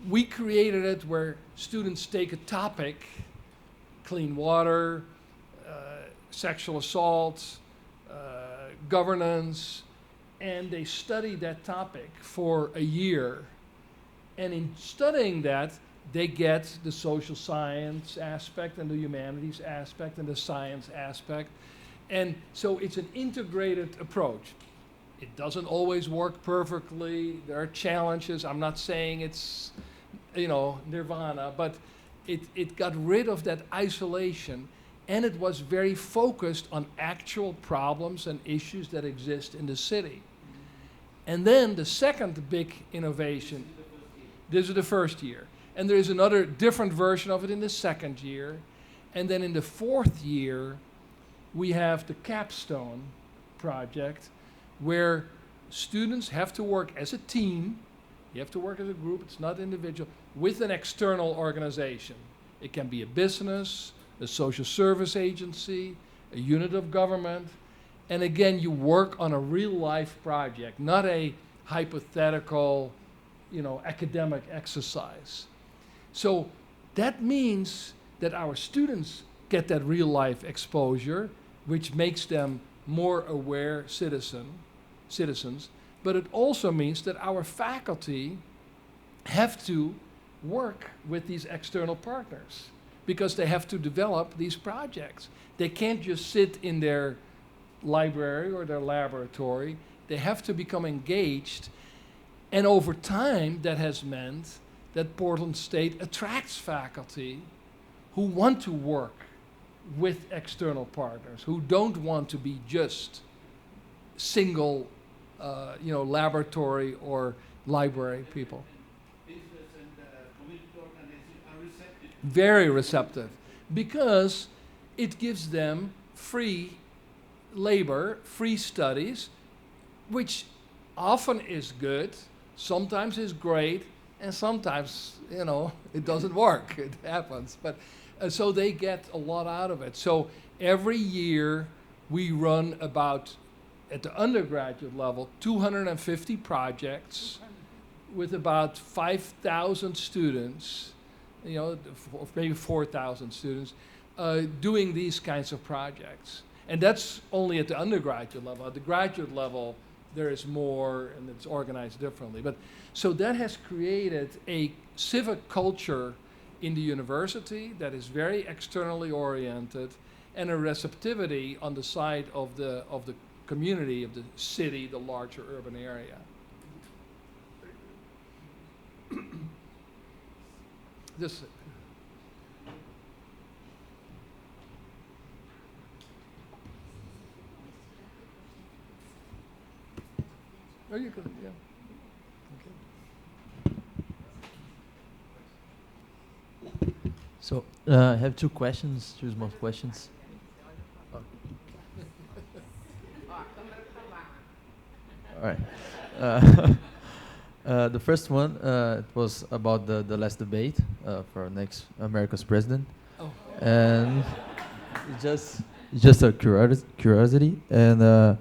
We created it where students take a topic, clean water, sexual assault, governance, and they study that topic for a year. And in studying that, they get the social science aspect and the humanities aspect and the science aspect. And so it's an integrated approach. It doesn't always work perfectly. There are challenges. I'm not saying it's, nirvana, but it got rid of that isolation, and it was very focused on actual problems and issues that exist in the city. And then the second big innovation, this is the first year. And there is another different version of it in the second year. And then in the fourth year, we have the capstone project, where students have to work as a team. You have to work as a group, it's not individual, with an external organization. It can be a business, a social service agency, a unit of government. And again, you work on a real life project, not a hypothetical, academic exercise. So that means that our students get that real life exposure, which makes them more aware citizens, but it also means that our faculty have to work with these external partners because they have to develop these projects. They can't just sit in their library or their laboratory. They have to become engaged, and over time that has meant that Portland State attracts faculty who want to work with external partners, who don't want to be just single, laboratory or library people. Business and community organizations are receptive. Very receptive, because it gives them free labor, free studies, which often is good, sometimes is great, and sometimes, it doesn't work. It happens. But so they get a lot out of it. So every year we run about, at the undergraduate level, 250 projects with about 5,000 students, maybe 4,000 students, doing these kinds of projects. And that's only at the undergraduate level. At the graduate level, there is more, and it's organized differently. But so that has created a civic culture in the university that is very externally oriented, and a receptivity on the side of the community, of the city, the larger urban area. This. Oh, you could, yeah. Okay. So I have two small questions. All right. The first one it was about the last debate for next America's president, Oh. and just a curiosity, and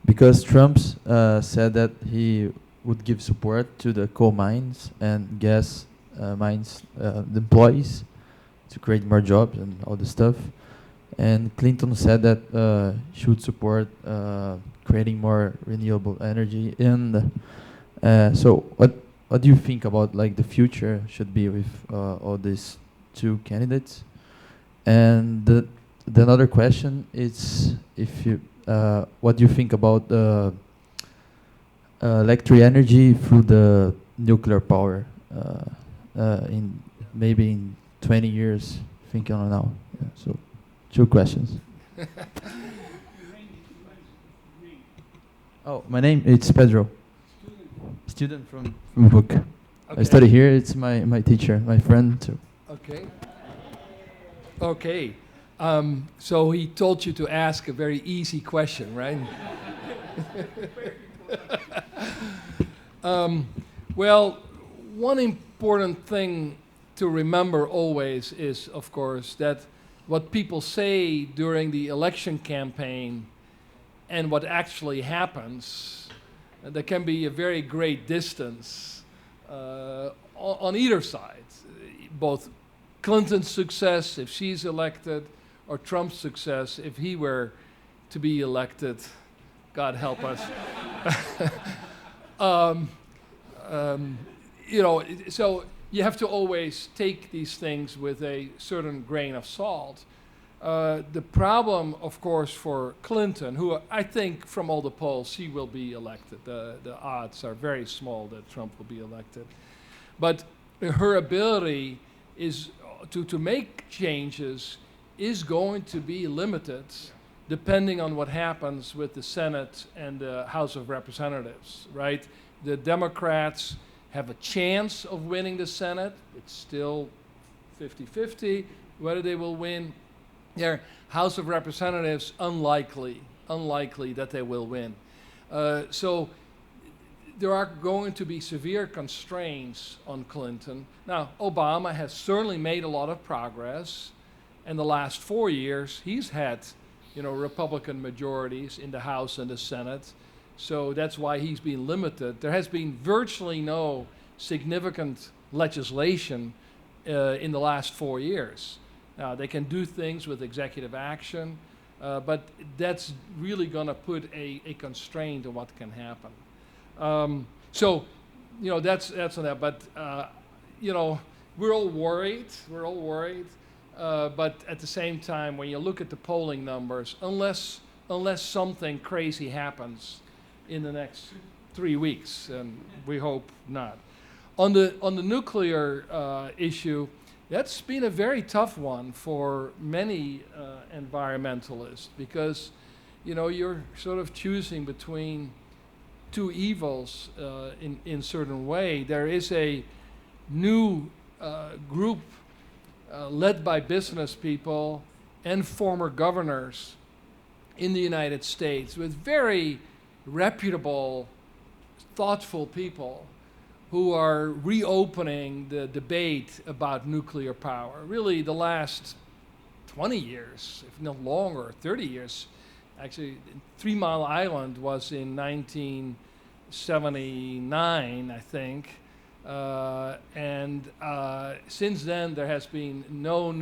because Trump said that he would give support to the coal mines and gas mines, the employees, to create more jobs and all this stuff, and Clinton said that she would support creating more renewable energy. And so, what do you think about like the future should be with all these two candidates? And the another question is if you what do you think about electric energy through the nuclear power in maybe in 20 years, thinking on now? Yeah, so, two questions. Oh, my name is Pedro. Student from PUC. Okay. I study here. It's my teacher, my friend too. Okay. Okay. So he told you to ask a very easy question, right? Well, one important thing to remember always is, of course, that what people say during the election campaign and what actually happens, there can be a very great distance on either side. Both Clinton's success, if she's elected, or Trump's success, if he were to be elected, God help us. You know, so you have to always take these things with a certain grain of salt. The problem, of course, for Clinton, who I think from all the polls, she will be elected. The odds are very small that Trump will be elected. But her ability is to make changes is going to be limited depending on what happens with the Senate and the House of Representatives, right? The Democrats have a chance of winning the Senate. It's still 50-50 whether they will win. Their House of Representatives, unlikely that they will win. So there are going to be severe constraints on Clinton. Now, Obama has certainly made a lot of progress. In the last 4 years, he's had, you know, Republican majorities in the House and the Senate. So that's why he's been limited. There has been virtually no significant legislation in the last 4 years. Now, they can do things with executive action, but that's really going to put a constraint on what can happen. So, you know, that's on that. But, you know, we're all worried. But at the same time, when you look at the polling numbers, unless something crazy happens in the next 3 weeks, and we hope not. On the nuclear issue, that's been a very tough one for many environmentalists because, you know, you're sort of choosing between two evils in certain way. There is a new group led by business people and former governors in the United States with very reputable, thoughtful people who are reopening the debate about nuclear power. Really, the last 20 years, if not longer, 30 years. Actually, 3 Mile Island was in 1979, I think. Since then, there has been new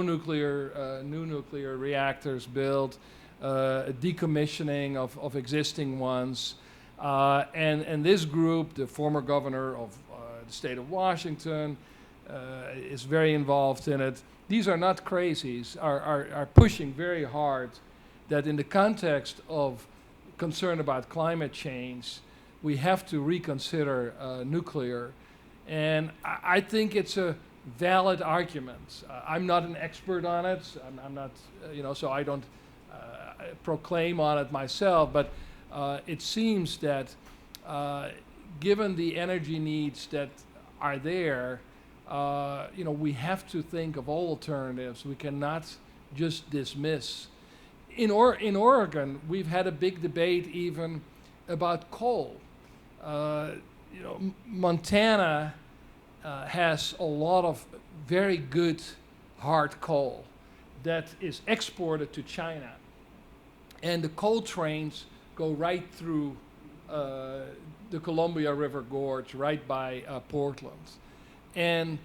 nuclear reactors built, decommissioning of existing ones. And this group, the former governor of the state of Washington, is very involved in it. These are not crazies, are pushing very hard that in the context of concern about climate change, we have to reconsider nuclear. And I think it's a valid argument. I'm not an expert on it. I'm not, you know, so I don't proclaim on it myself, but it seems that given the energy needs that are there, you know, we have to think of all alternatives. We cannot just dismiss. In Oregon, we've had a big debate even about coal. Montana has a lot of very good hard coal that is exported to China. And the coal trains go right through the Columbia River Gorge, right by Portland. And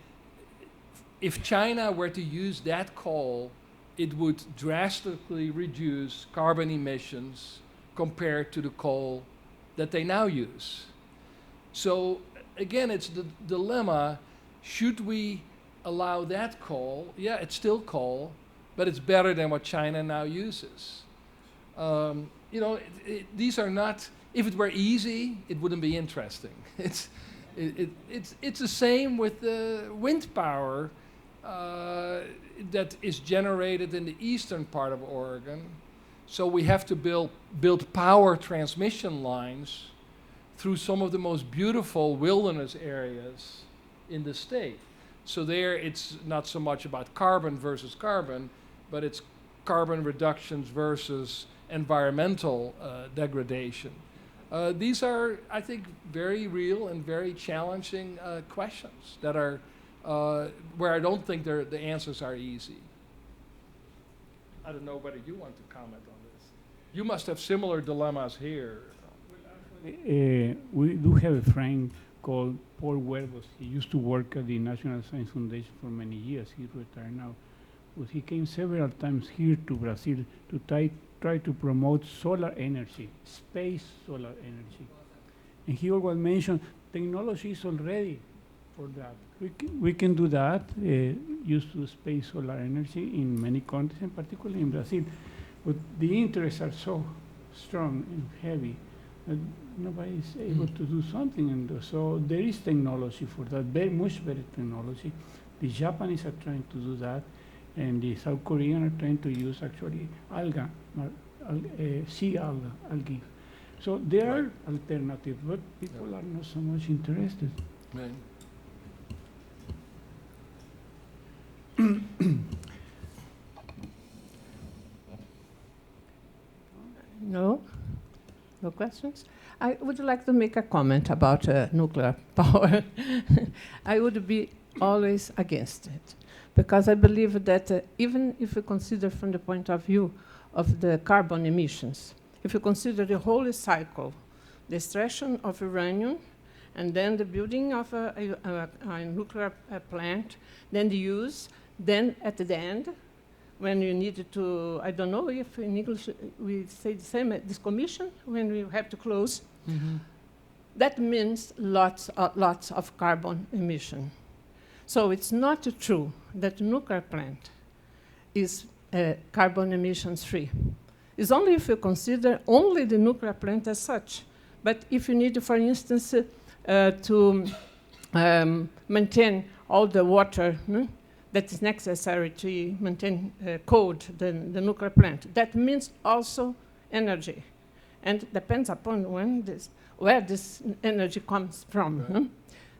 if China were to use that coal, it would drastically reduce carbon emissions compared to the coal that they now use. So again, it's the dilemma, should we allow that coal? Yeah, it's still coal, but it's better than what China now uses. These are not, if it were easy, it wouldn't be interesting. It's the same with the wind power that is generated in the eastern part of Oregon. So we have to build power transmission lines through some of the most beautiful wilderness areas in the state. So there it's not so much about carbon versus carbon, but it's carbon reductions versus environmental degradation. These are, I think, very real and very challenging questions that are where I don't think the answers are easy. I don't know whether you want to comment on this. You must have similar dilemmas here. We do have a friend called Paul Huervos. He used to work at the National Science Foundation for many years. He's retired now. But he came several times here to Brazil to try to promote solar energy, space solar energy. And he always mentioned technology is already for that. We can do that, use to space solar energy in many countries, and particularly in Brazil. But the interests are so strong and heavy that nobody is able to do something. And so there is technology for that, very much better technology. The Japanese are trying to do that, and the South Koreans are trying to use actually sea algae. So there are alternatives, but people are not so much interested. Right. No? No questions? I would like to make a comment about nuclear power. I would be always against it, because I believe that even if you consider from the point of view of the carbon emissions, if you consider the whole cycle, the extraction of uranium, and then the building of a nuclear plant, then the use, then at the end, when you need to, I don't know if in English we say the same, discommission, when we have to close, that means lots of carbon emission. So it's not true that the nuclear plant is carbon emissions free. It's only if you consider only the nuclear plant as such. But if you need, for instance, to maintain all the water that is necessary to maintain cold, the nuclear plant, that means also energy. And depends upon where this energy comes from. Right.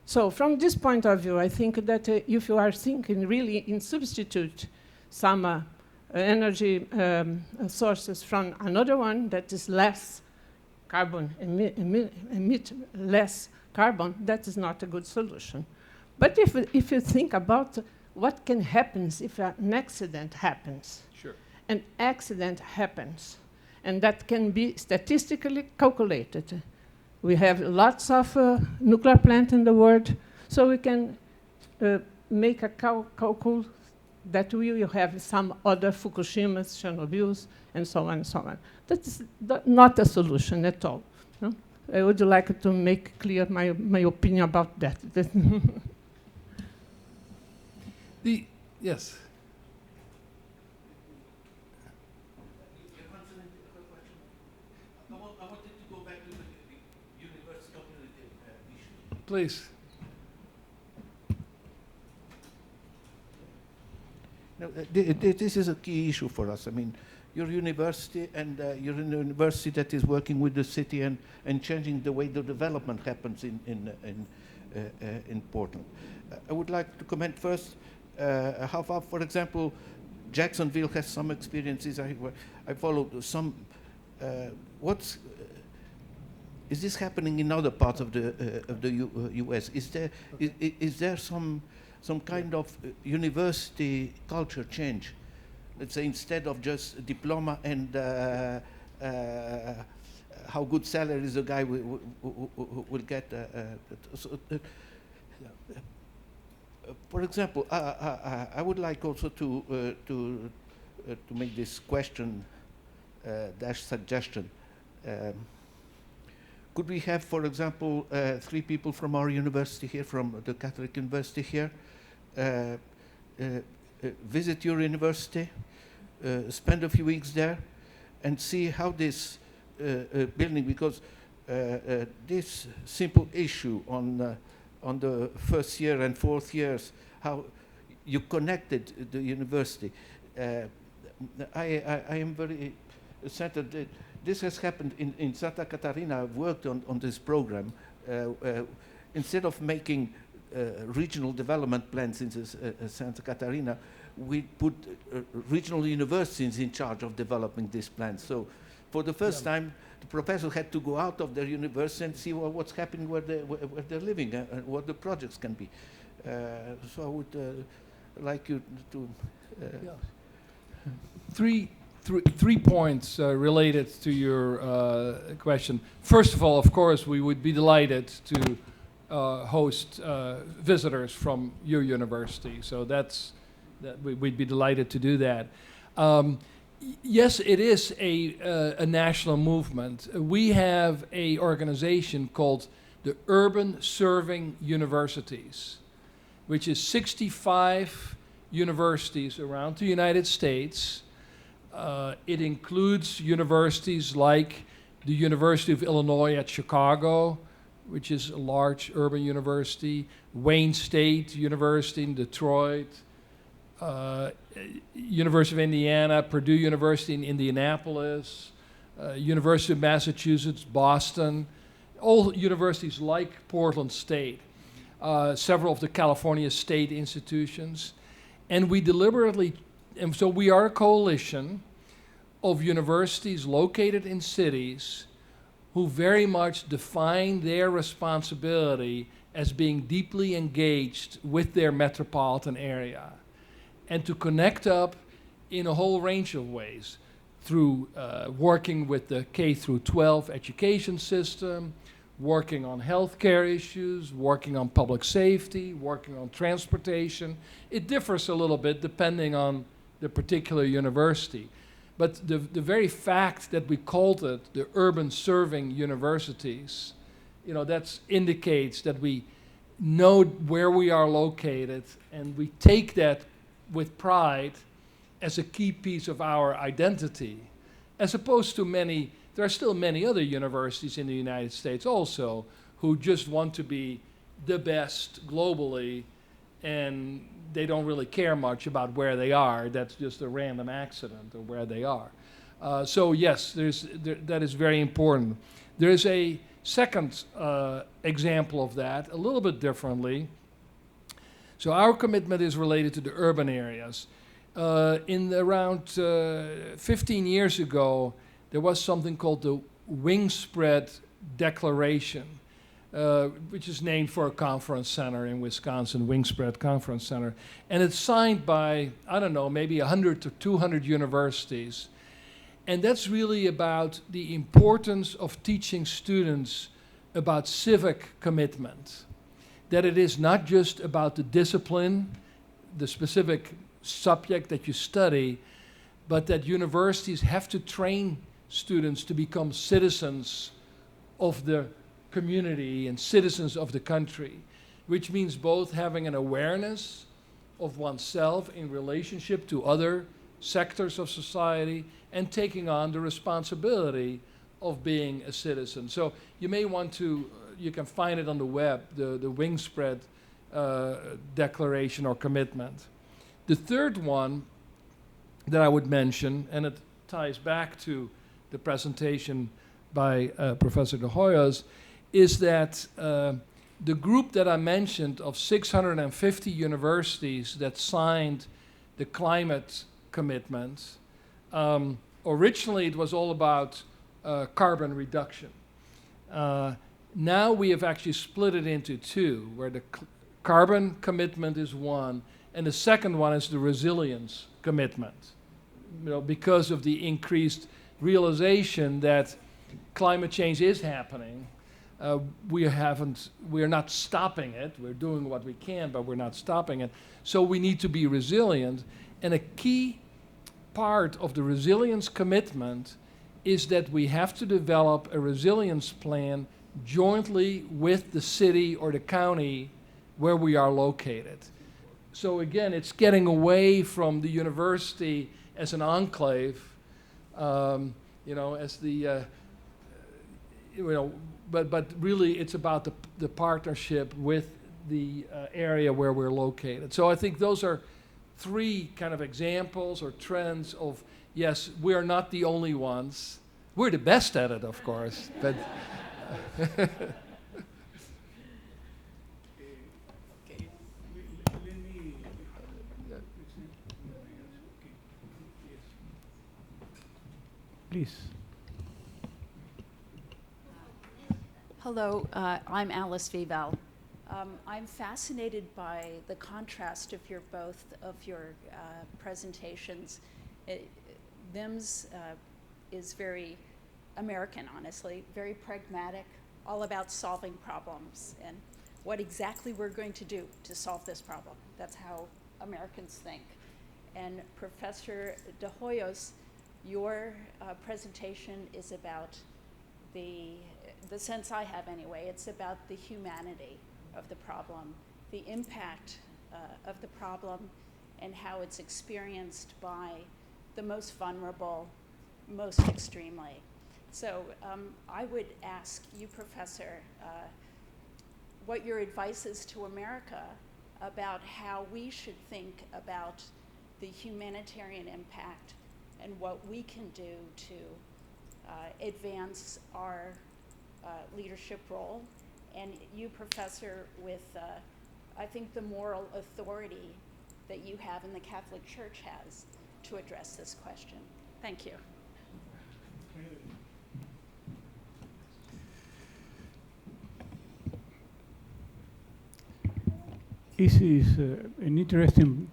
So from this point of view, I think that if you are thinking really in substitute some energy sources from another one that is less carbon, emit less carbon, that is not a good solution. But if you think about what can happen if an accident happens, Sure. an accident happens, and that can be statistically calculated. We have lots of nuclear plants in the world, so we can make a calculation that we will have some other Fukushimas, Chernobyls, and so on and so on. That is not a solution at all. No? I would like to make clear my opinion about that. Yes. I wanted to go back to the university community issue. Please. No, this is a key issue for us. I mean, you're a university, and you're in a university that is working with the city and changing the way the development happens in Portland. I would like to comment first how far, for example, Jacksonville has some experiences. I followed some. is this happening in other parts of the U.S.? Is there some kind of university culture change? Let's say instead of just diploma and how good salaries a guy will get. For example, I would like also to make this question dash suggestion. Could we have, for example, 3 people from our university here, from the Catholic University here, visit your university, spend a few weeks there, and see how this building, because this simple issue on the first year and fourth years, how you connected the university. I am very centered that this has happened in Santa Catarina. I've worked on this program. Instead of making regional development plans in Santa Catarina, we put regional universities in charge of developing these plans. So for the first time, the professors had to go out of their university and see what's happening where they're living and what the projects can be. So I would like you to... Three points related to your question. First of all, of course, we would be delighted to host visitors from your university. So we'd be delighted to do that. Yes, it is a national movement. We have an organization called the Urban Serving Universities, which is 65 universities around the United States. It includes universities like the University of Illinois at Chicago, which is a large urban university, Wayne State University in Detroit, University of Indiana, Purdue University in Indianapolis, University of Massachusetts, Boston, all universities like Portland State, several of the California state institutions. And we deliberately, and so we are a coalition of universities located in cities who very much define their responsibility as being deeply engaged with their metropolitan area, and to connect up in a whole range of ways through working with the K through 12 education system, working on healthcare issues, working on public safety, working on transportation. It differs a little bit depending on the particular university. But the very fact that we called it the Urban Serving Universities, that indicates that we know where we are located, and we take that with pride as a key piece of our identity, as opposed to there are still many other universities in the United States also who just want to be the best globally, and they don't really care much about where they are. That's just a random accident of where they are. So yes, that is very important. There's a second example of that, a little bit differently. So our commitment is related to the urban areas. In around 15 years ago, there was something called the Wingspread Declaration, which is named for a conference center in Wisconsin, Wingspread Conference Center. And it's signed by, I don't know, maybe 100 to 200 universities. And that's really about the importance of teaching students about civic commitment. That it is not just about the discipline, the specific subject that you study, but that universities have to train students to become citizens of the community and citizens of the country, which means both having an awareness of oneself in relationship to other sectors of society and taking on the responsibility of being a citizen. So you may want to, you can find it on the web, the Wingspread Declaration or Commitment. The third one that I would mention, and it ties back to the presentation by Professor de Hoyos, is that the group that I mentioned of 650 universities that signed the climate commitment, originally it was all about carbon reduction. Now we have actually split it into two, where the carbon commitment is one, and the second one is the resilience commitment. Because of the increased realization that climate change is happening, we are not stopping it. We're doing what we can, but we're not stopping it. So we need to be resilient. And a key part of the resilience commitment is that we have to develop a resilience plan jointly with the city or the county where we are located. So again, it's getting away from the university as an enclave, as the, but really it's about the partnership with the area where we're located. So I think those are three kind of examples or trends of, yes, we are not the only ones. We're the best at it, of course, but Please. Hello, I'm Alice Wiewel. I'm fascinated by the contrast of your presentations. Them's is very American, honestly, very pragmatic, all about solving problems and what exactly we're going to do to solve this problem. That's how Americans think. And Professor de Hoyos, your presentation is about the sense I have anyway, it's about the humanity of the problem, the impact of the problem, and how it's experienced by the most vulnerable, most extremely. So I would ask you, Professor, what your advice is to America about how we should think about the humanitarian impact and what we can do to advance our leadership role. And you, Professor, with I think the moral authority that you have and the Catholic Church has to address this question. Thank you. This is an interesting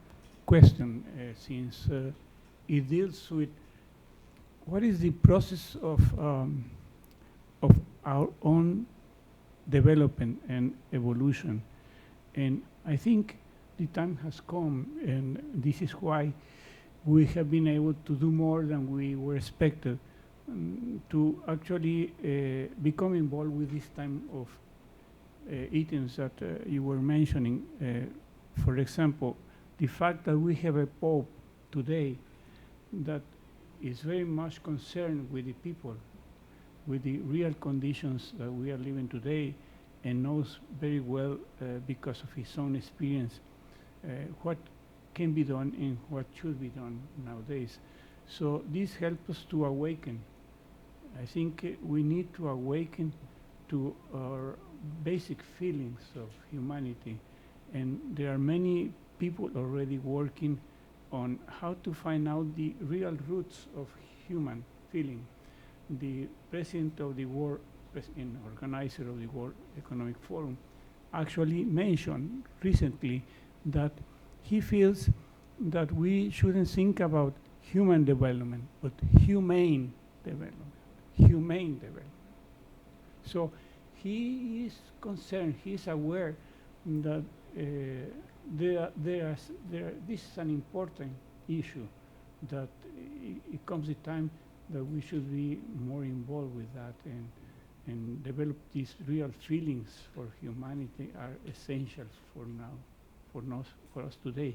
question since it deals with what is the process of our own development and evolution. And I think the time has come, and this is why we have been able to do more than we were expected to actually become involved with this time of items that you were mentioning. For example, the fact that we have a Pope today that is very much concerned with the people, with the real conditions that we are living today, and knows very well, because of his own experience, what can be done and what should be done nowadays. So this helps us to awaken. I think we need to awaken to our basic feelings of humanity. And there are many people already working on how to find out the real roots of human feeling. The president of the World, organizer of the World Economic Forum, actually mentioned recently that he feels that we shouldn't think about human development, but humane development. Humane development. So he is concerned, he is aware that this is an important issue, that it comes a time that we should be more involved with that and develop these real feelings for humanity are essential for now, for us today.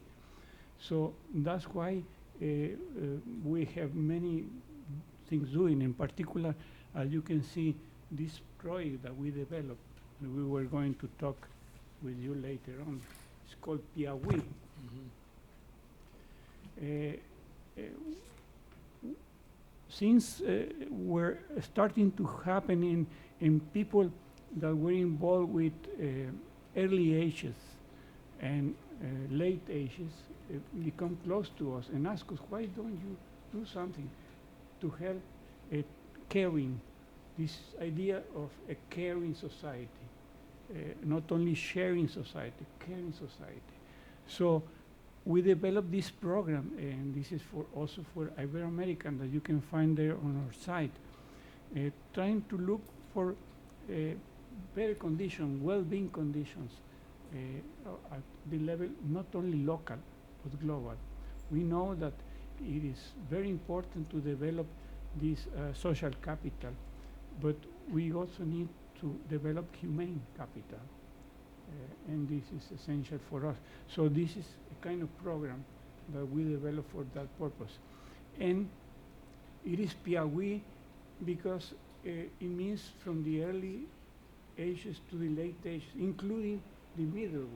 So that's why we have many things doing. In particular, as you can see, this project that we developed, and we were going to talk with you later on, it's called Piawi. Since we're starting to happen in people that were involved with early ages and late ages, become close to us and ask us, why don't you do something to help caring this idea of a caring society, not only sharing society, caring society. So we developed this program, and this is for also for Ibero-American that you can find there on our site, trying to look for better conditions, well-being conditions at the level not only local but global. We know that it is very important to develop this social capital, but we also need to develop humane capital, and this is essential for us. So this is a kind of program that we develop for that purpose. And it is Piawi because it means from the early ages to the late ages, including the middle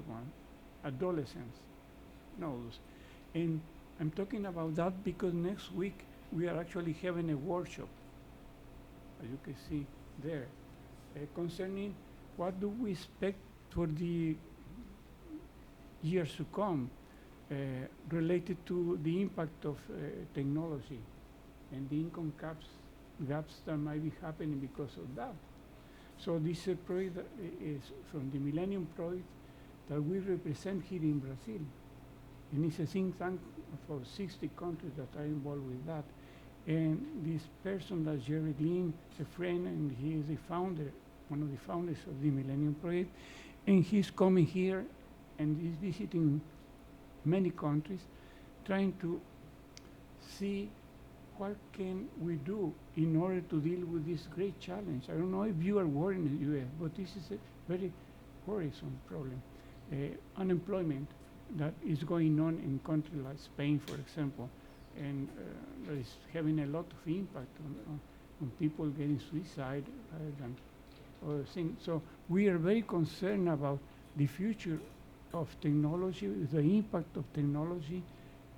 one, adolescents, knows. And I'm talking about that because next week we are actually having a workshop, as you can see there, concerning what do we expect for the years to come related to the impact of technology and the income gaps that might be happening because of that. So this project is from the Millennium Project that we represent here in Brazil. And it's a think tank for 60 countries that are involved with that. And this person, that's Jerry Glynn, is a friend, and he is the founder, one of the founders of the Millennium Project. And he's coming here and he's visiting many countries, trying to see what can we do in order to deal with this great challenge. I don't know if you are worried in the US, but this is a very worrisome problem. Unemployment that is going on in countries like Spain, for example, and that is having a lot of impact on people getting suicide rather than other things. So we are very concerned about the future of technology, the impact of technology,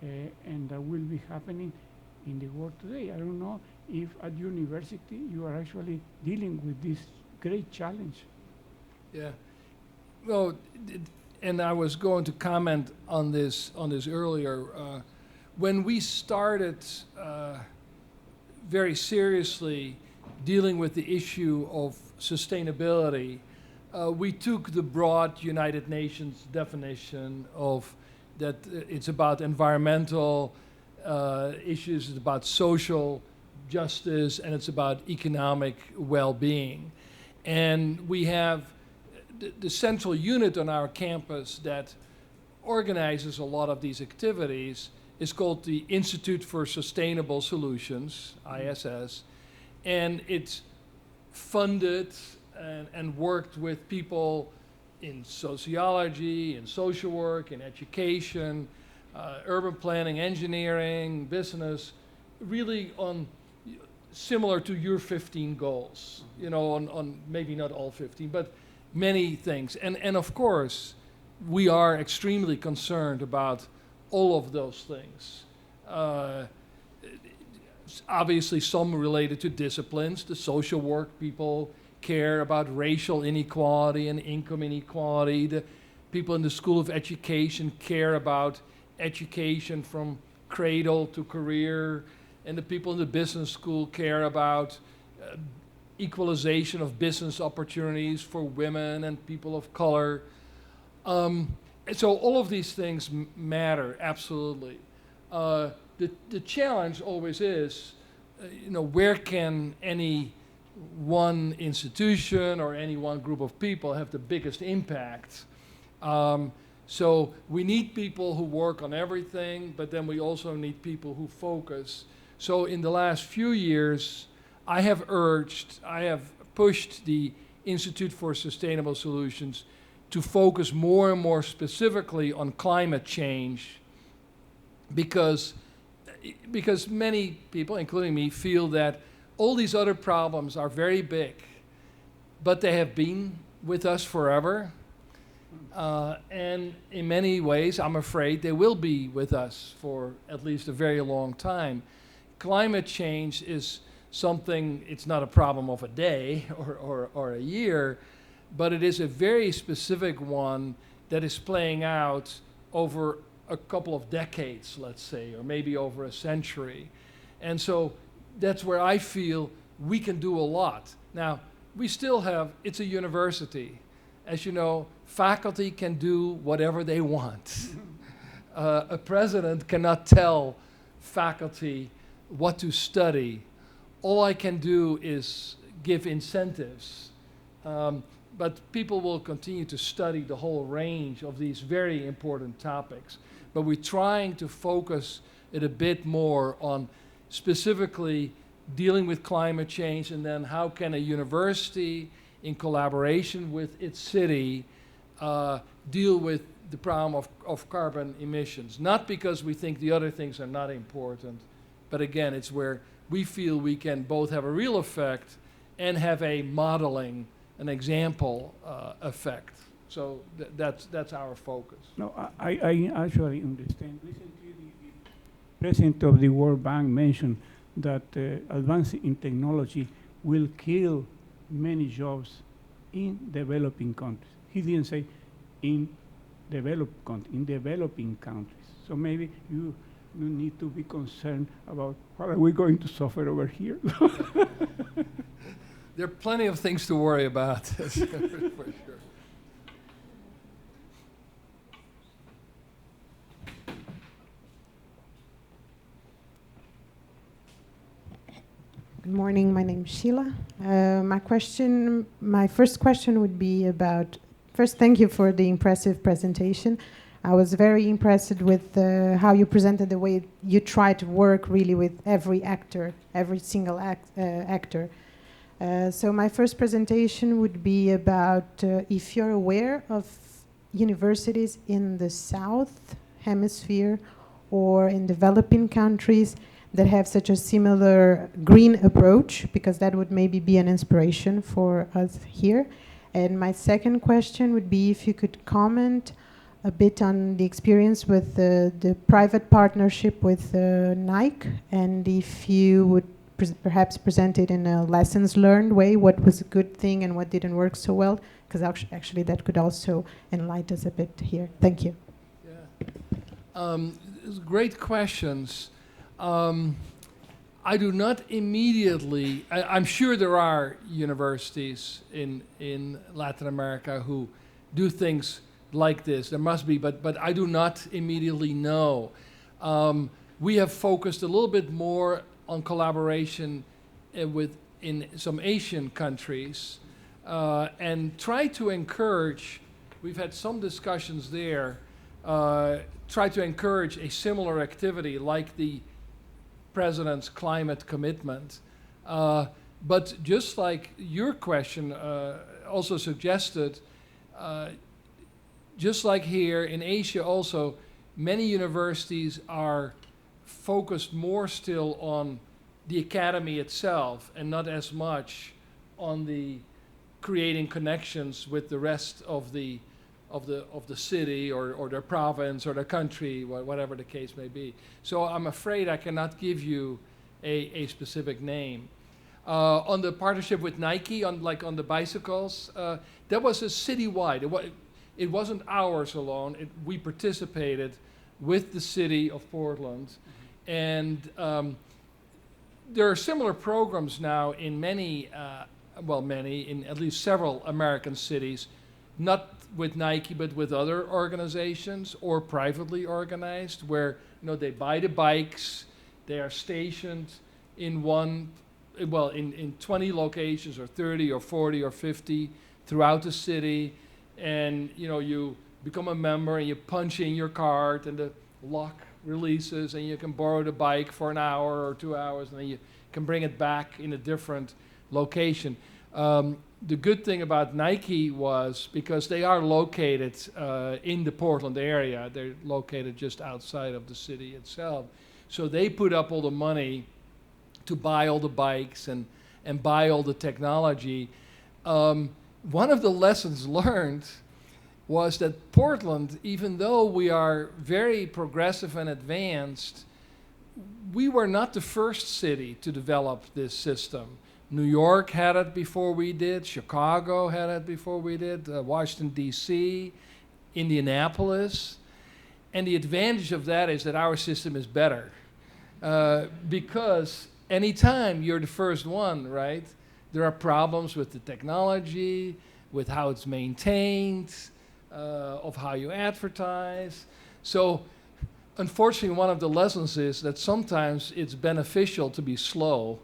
and that will be happening in the world today. I don't know if at university you are actually dealing with this great challenge. Yeah. Well, and I was going to comment on this earlier. When we started very seriously dealing with the issue of sustainability, we took the broad United Nations definition of that it's about environmental issues, it's about social justice, and it's about economic well-being. And we have the central unit on our campus that organizes a lot of these activities is called the Institute for Sustainable Solutions, ISS, and it's funded and worked with people in sociology, in social work, in education, urban planning, engineering, business, really on similar to your 15 goals, you know, on maybe not all 15, but many things. And of course, we are extremely concerned about all of those things. Obviously, some related to disciplines. The social work people care about racial inequality and income inequality. The people in the School of Education care about education from cradle to career. And the people in the business school care about equalization of business opportunities for women and people of color. So all of these things matter, absolutely. The challenge always is, you know, where can any one institution or any one group of people have the biggest impact? So we need people who work on everything, but then we also need people who focus. So in the last few years, I have pushed the Institute for Sustainable Solutions to focus more and more specifically on climate change because many people, including me, feel that all these other problems are very big, but they have been with us forever. And in many ways, I'm afraid they will be with us for at least a very long time. Climate change is something, it's not a problem of a day or a year, but it is a very specific one that is playing out over a couple of decades, let's say, or maybe over a century. And so that's where I feel we can do a lot. Now, we still have, it's a university. As you know, faculty can do whatever they want. A president cannot tell faculty what to study. All I can do is give incentives. But people will continue to study the whole range of these very important topics. But we're trying to focus it a bit more on specifically dealing with climate change, and then how can a university, in collaboration with its city, deal with the problem of carbon emissions. Not because we think the other things are not important, but again, it's where we feel we can both have a real effect and have a modeling, an example effect. So that's our focus. No, I actually understand. Recently, the president of the World Bank mentioned that advance in technology will kill many jobs in developing countries. He didn't say in developing countries. So maybe you need to be concerned about what are we going to suffer over here. There are plenty of things to worry about, for sure. Good morning, my name is Sheila. My first question would be about, first, thank you for the impressive presentation. I was very impressed with how you presented the way you try to work really with every actor, every single actor. So my first presentation would be about if you're aware of universities in the South Hemisphere or in developing countries that have such a similar green approach, because that would maybe be an inspiration for us here. And my second question would be if you could comment a bit on the experience with the private partnership with Nike, and if you would perhaps present it in a lessons learned way, what was a good thing and what didn't work so well, because actually that could also enlighten us a bit here. Thank you. Yeah. Great questions. I do not immediately, I'm sure there are universities in Latin America who do things like this. There must be, but I do not immediately know. We have focused a little bit more on collaboration in some Asian countries and try to encourage, we've had some discussions there, try to encourage a similar activity like the President's climate commitment. But just like your question also suggested, just like here in Asia also, many universities are focused more still on the academy itself and not as much on the creating connections with the rest of the city or their province or their country, whatever the case may be. So I'm afraid I cannot give you a specific name. On the partnership with Nike, on the bicycles, that was a citywide. It wasn't ours alone. We participated with the city of Portland. And there are similar programs now in many, in at least several American cities, not with Nike, but with other organizations or privately organized, where they buy the bikes, they are stationed in in 20 locations or 30 or 40 or 50 throughout the city, and you become a member and you punch in your card and the lock releases and you can borrow the bike for an hour or 2 hours and then you can bring it back in a different location. The good thing about Nike was because they are located in the Portland area, they're located just outside of the city itself. So they put up all the money to buy all the bikes and buy all the technology. One of the lessons learned was that Portland, even though we are very progressive and advanced, we were not the first city to develop this system. New York had it before we did, Chicago had it before we did, Washington, D.C., Indianapolis. And the advantage of that is that our system is better because anytime you're the first one, right, there are problems with the technology, with how it's maintained, of how you advertise. So unfortunately, one of the lessons is that sometimes it's beneficial to be slow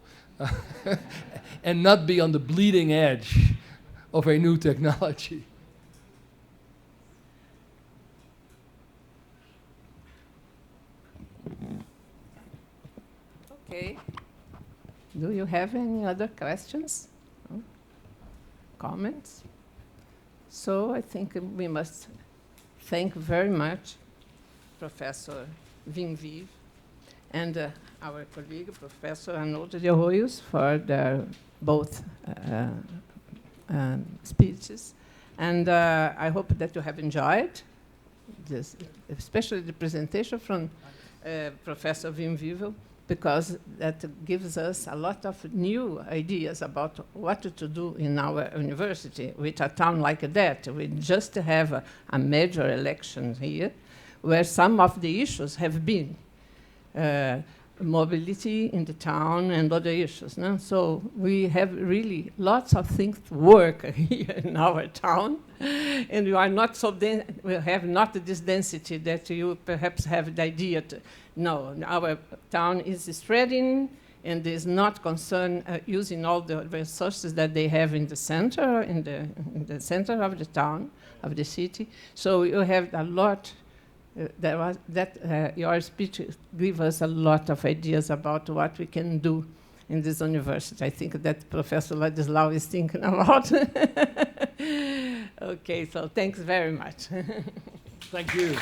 and not be on the bleeding edge of a new technology. Okay. Do you have any other questions? No? Comments? So I think we must thank very much Professor Wiewel and our colleague, Professor Arnoldo de Hoyos, for their both speeches. And I hope that you have enjoyed this, especially the presentation from Professor Wiewel, because that gives us a lot of new ideas about what to do in our university with a town like that. We just have a major election here, where some of the issues have been mobility in the town and other issues. No? So we have really lots of things to work here in our town, and we are not so we have not this density that you perhaps have the idea to. No, our town is spreading and is not concerned using all the resources that they have in the center, in the center of the town, of the city. So you have a lot. Your speech gives us a lot of ideas about what we can do in this university. I think that Professor Ladislau is thinking about. Okay, so thanks very much. Thank you.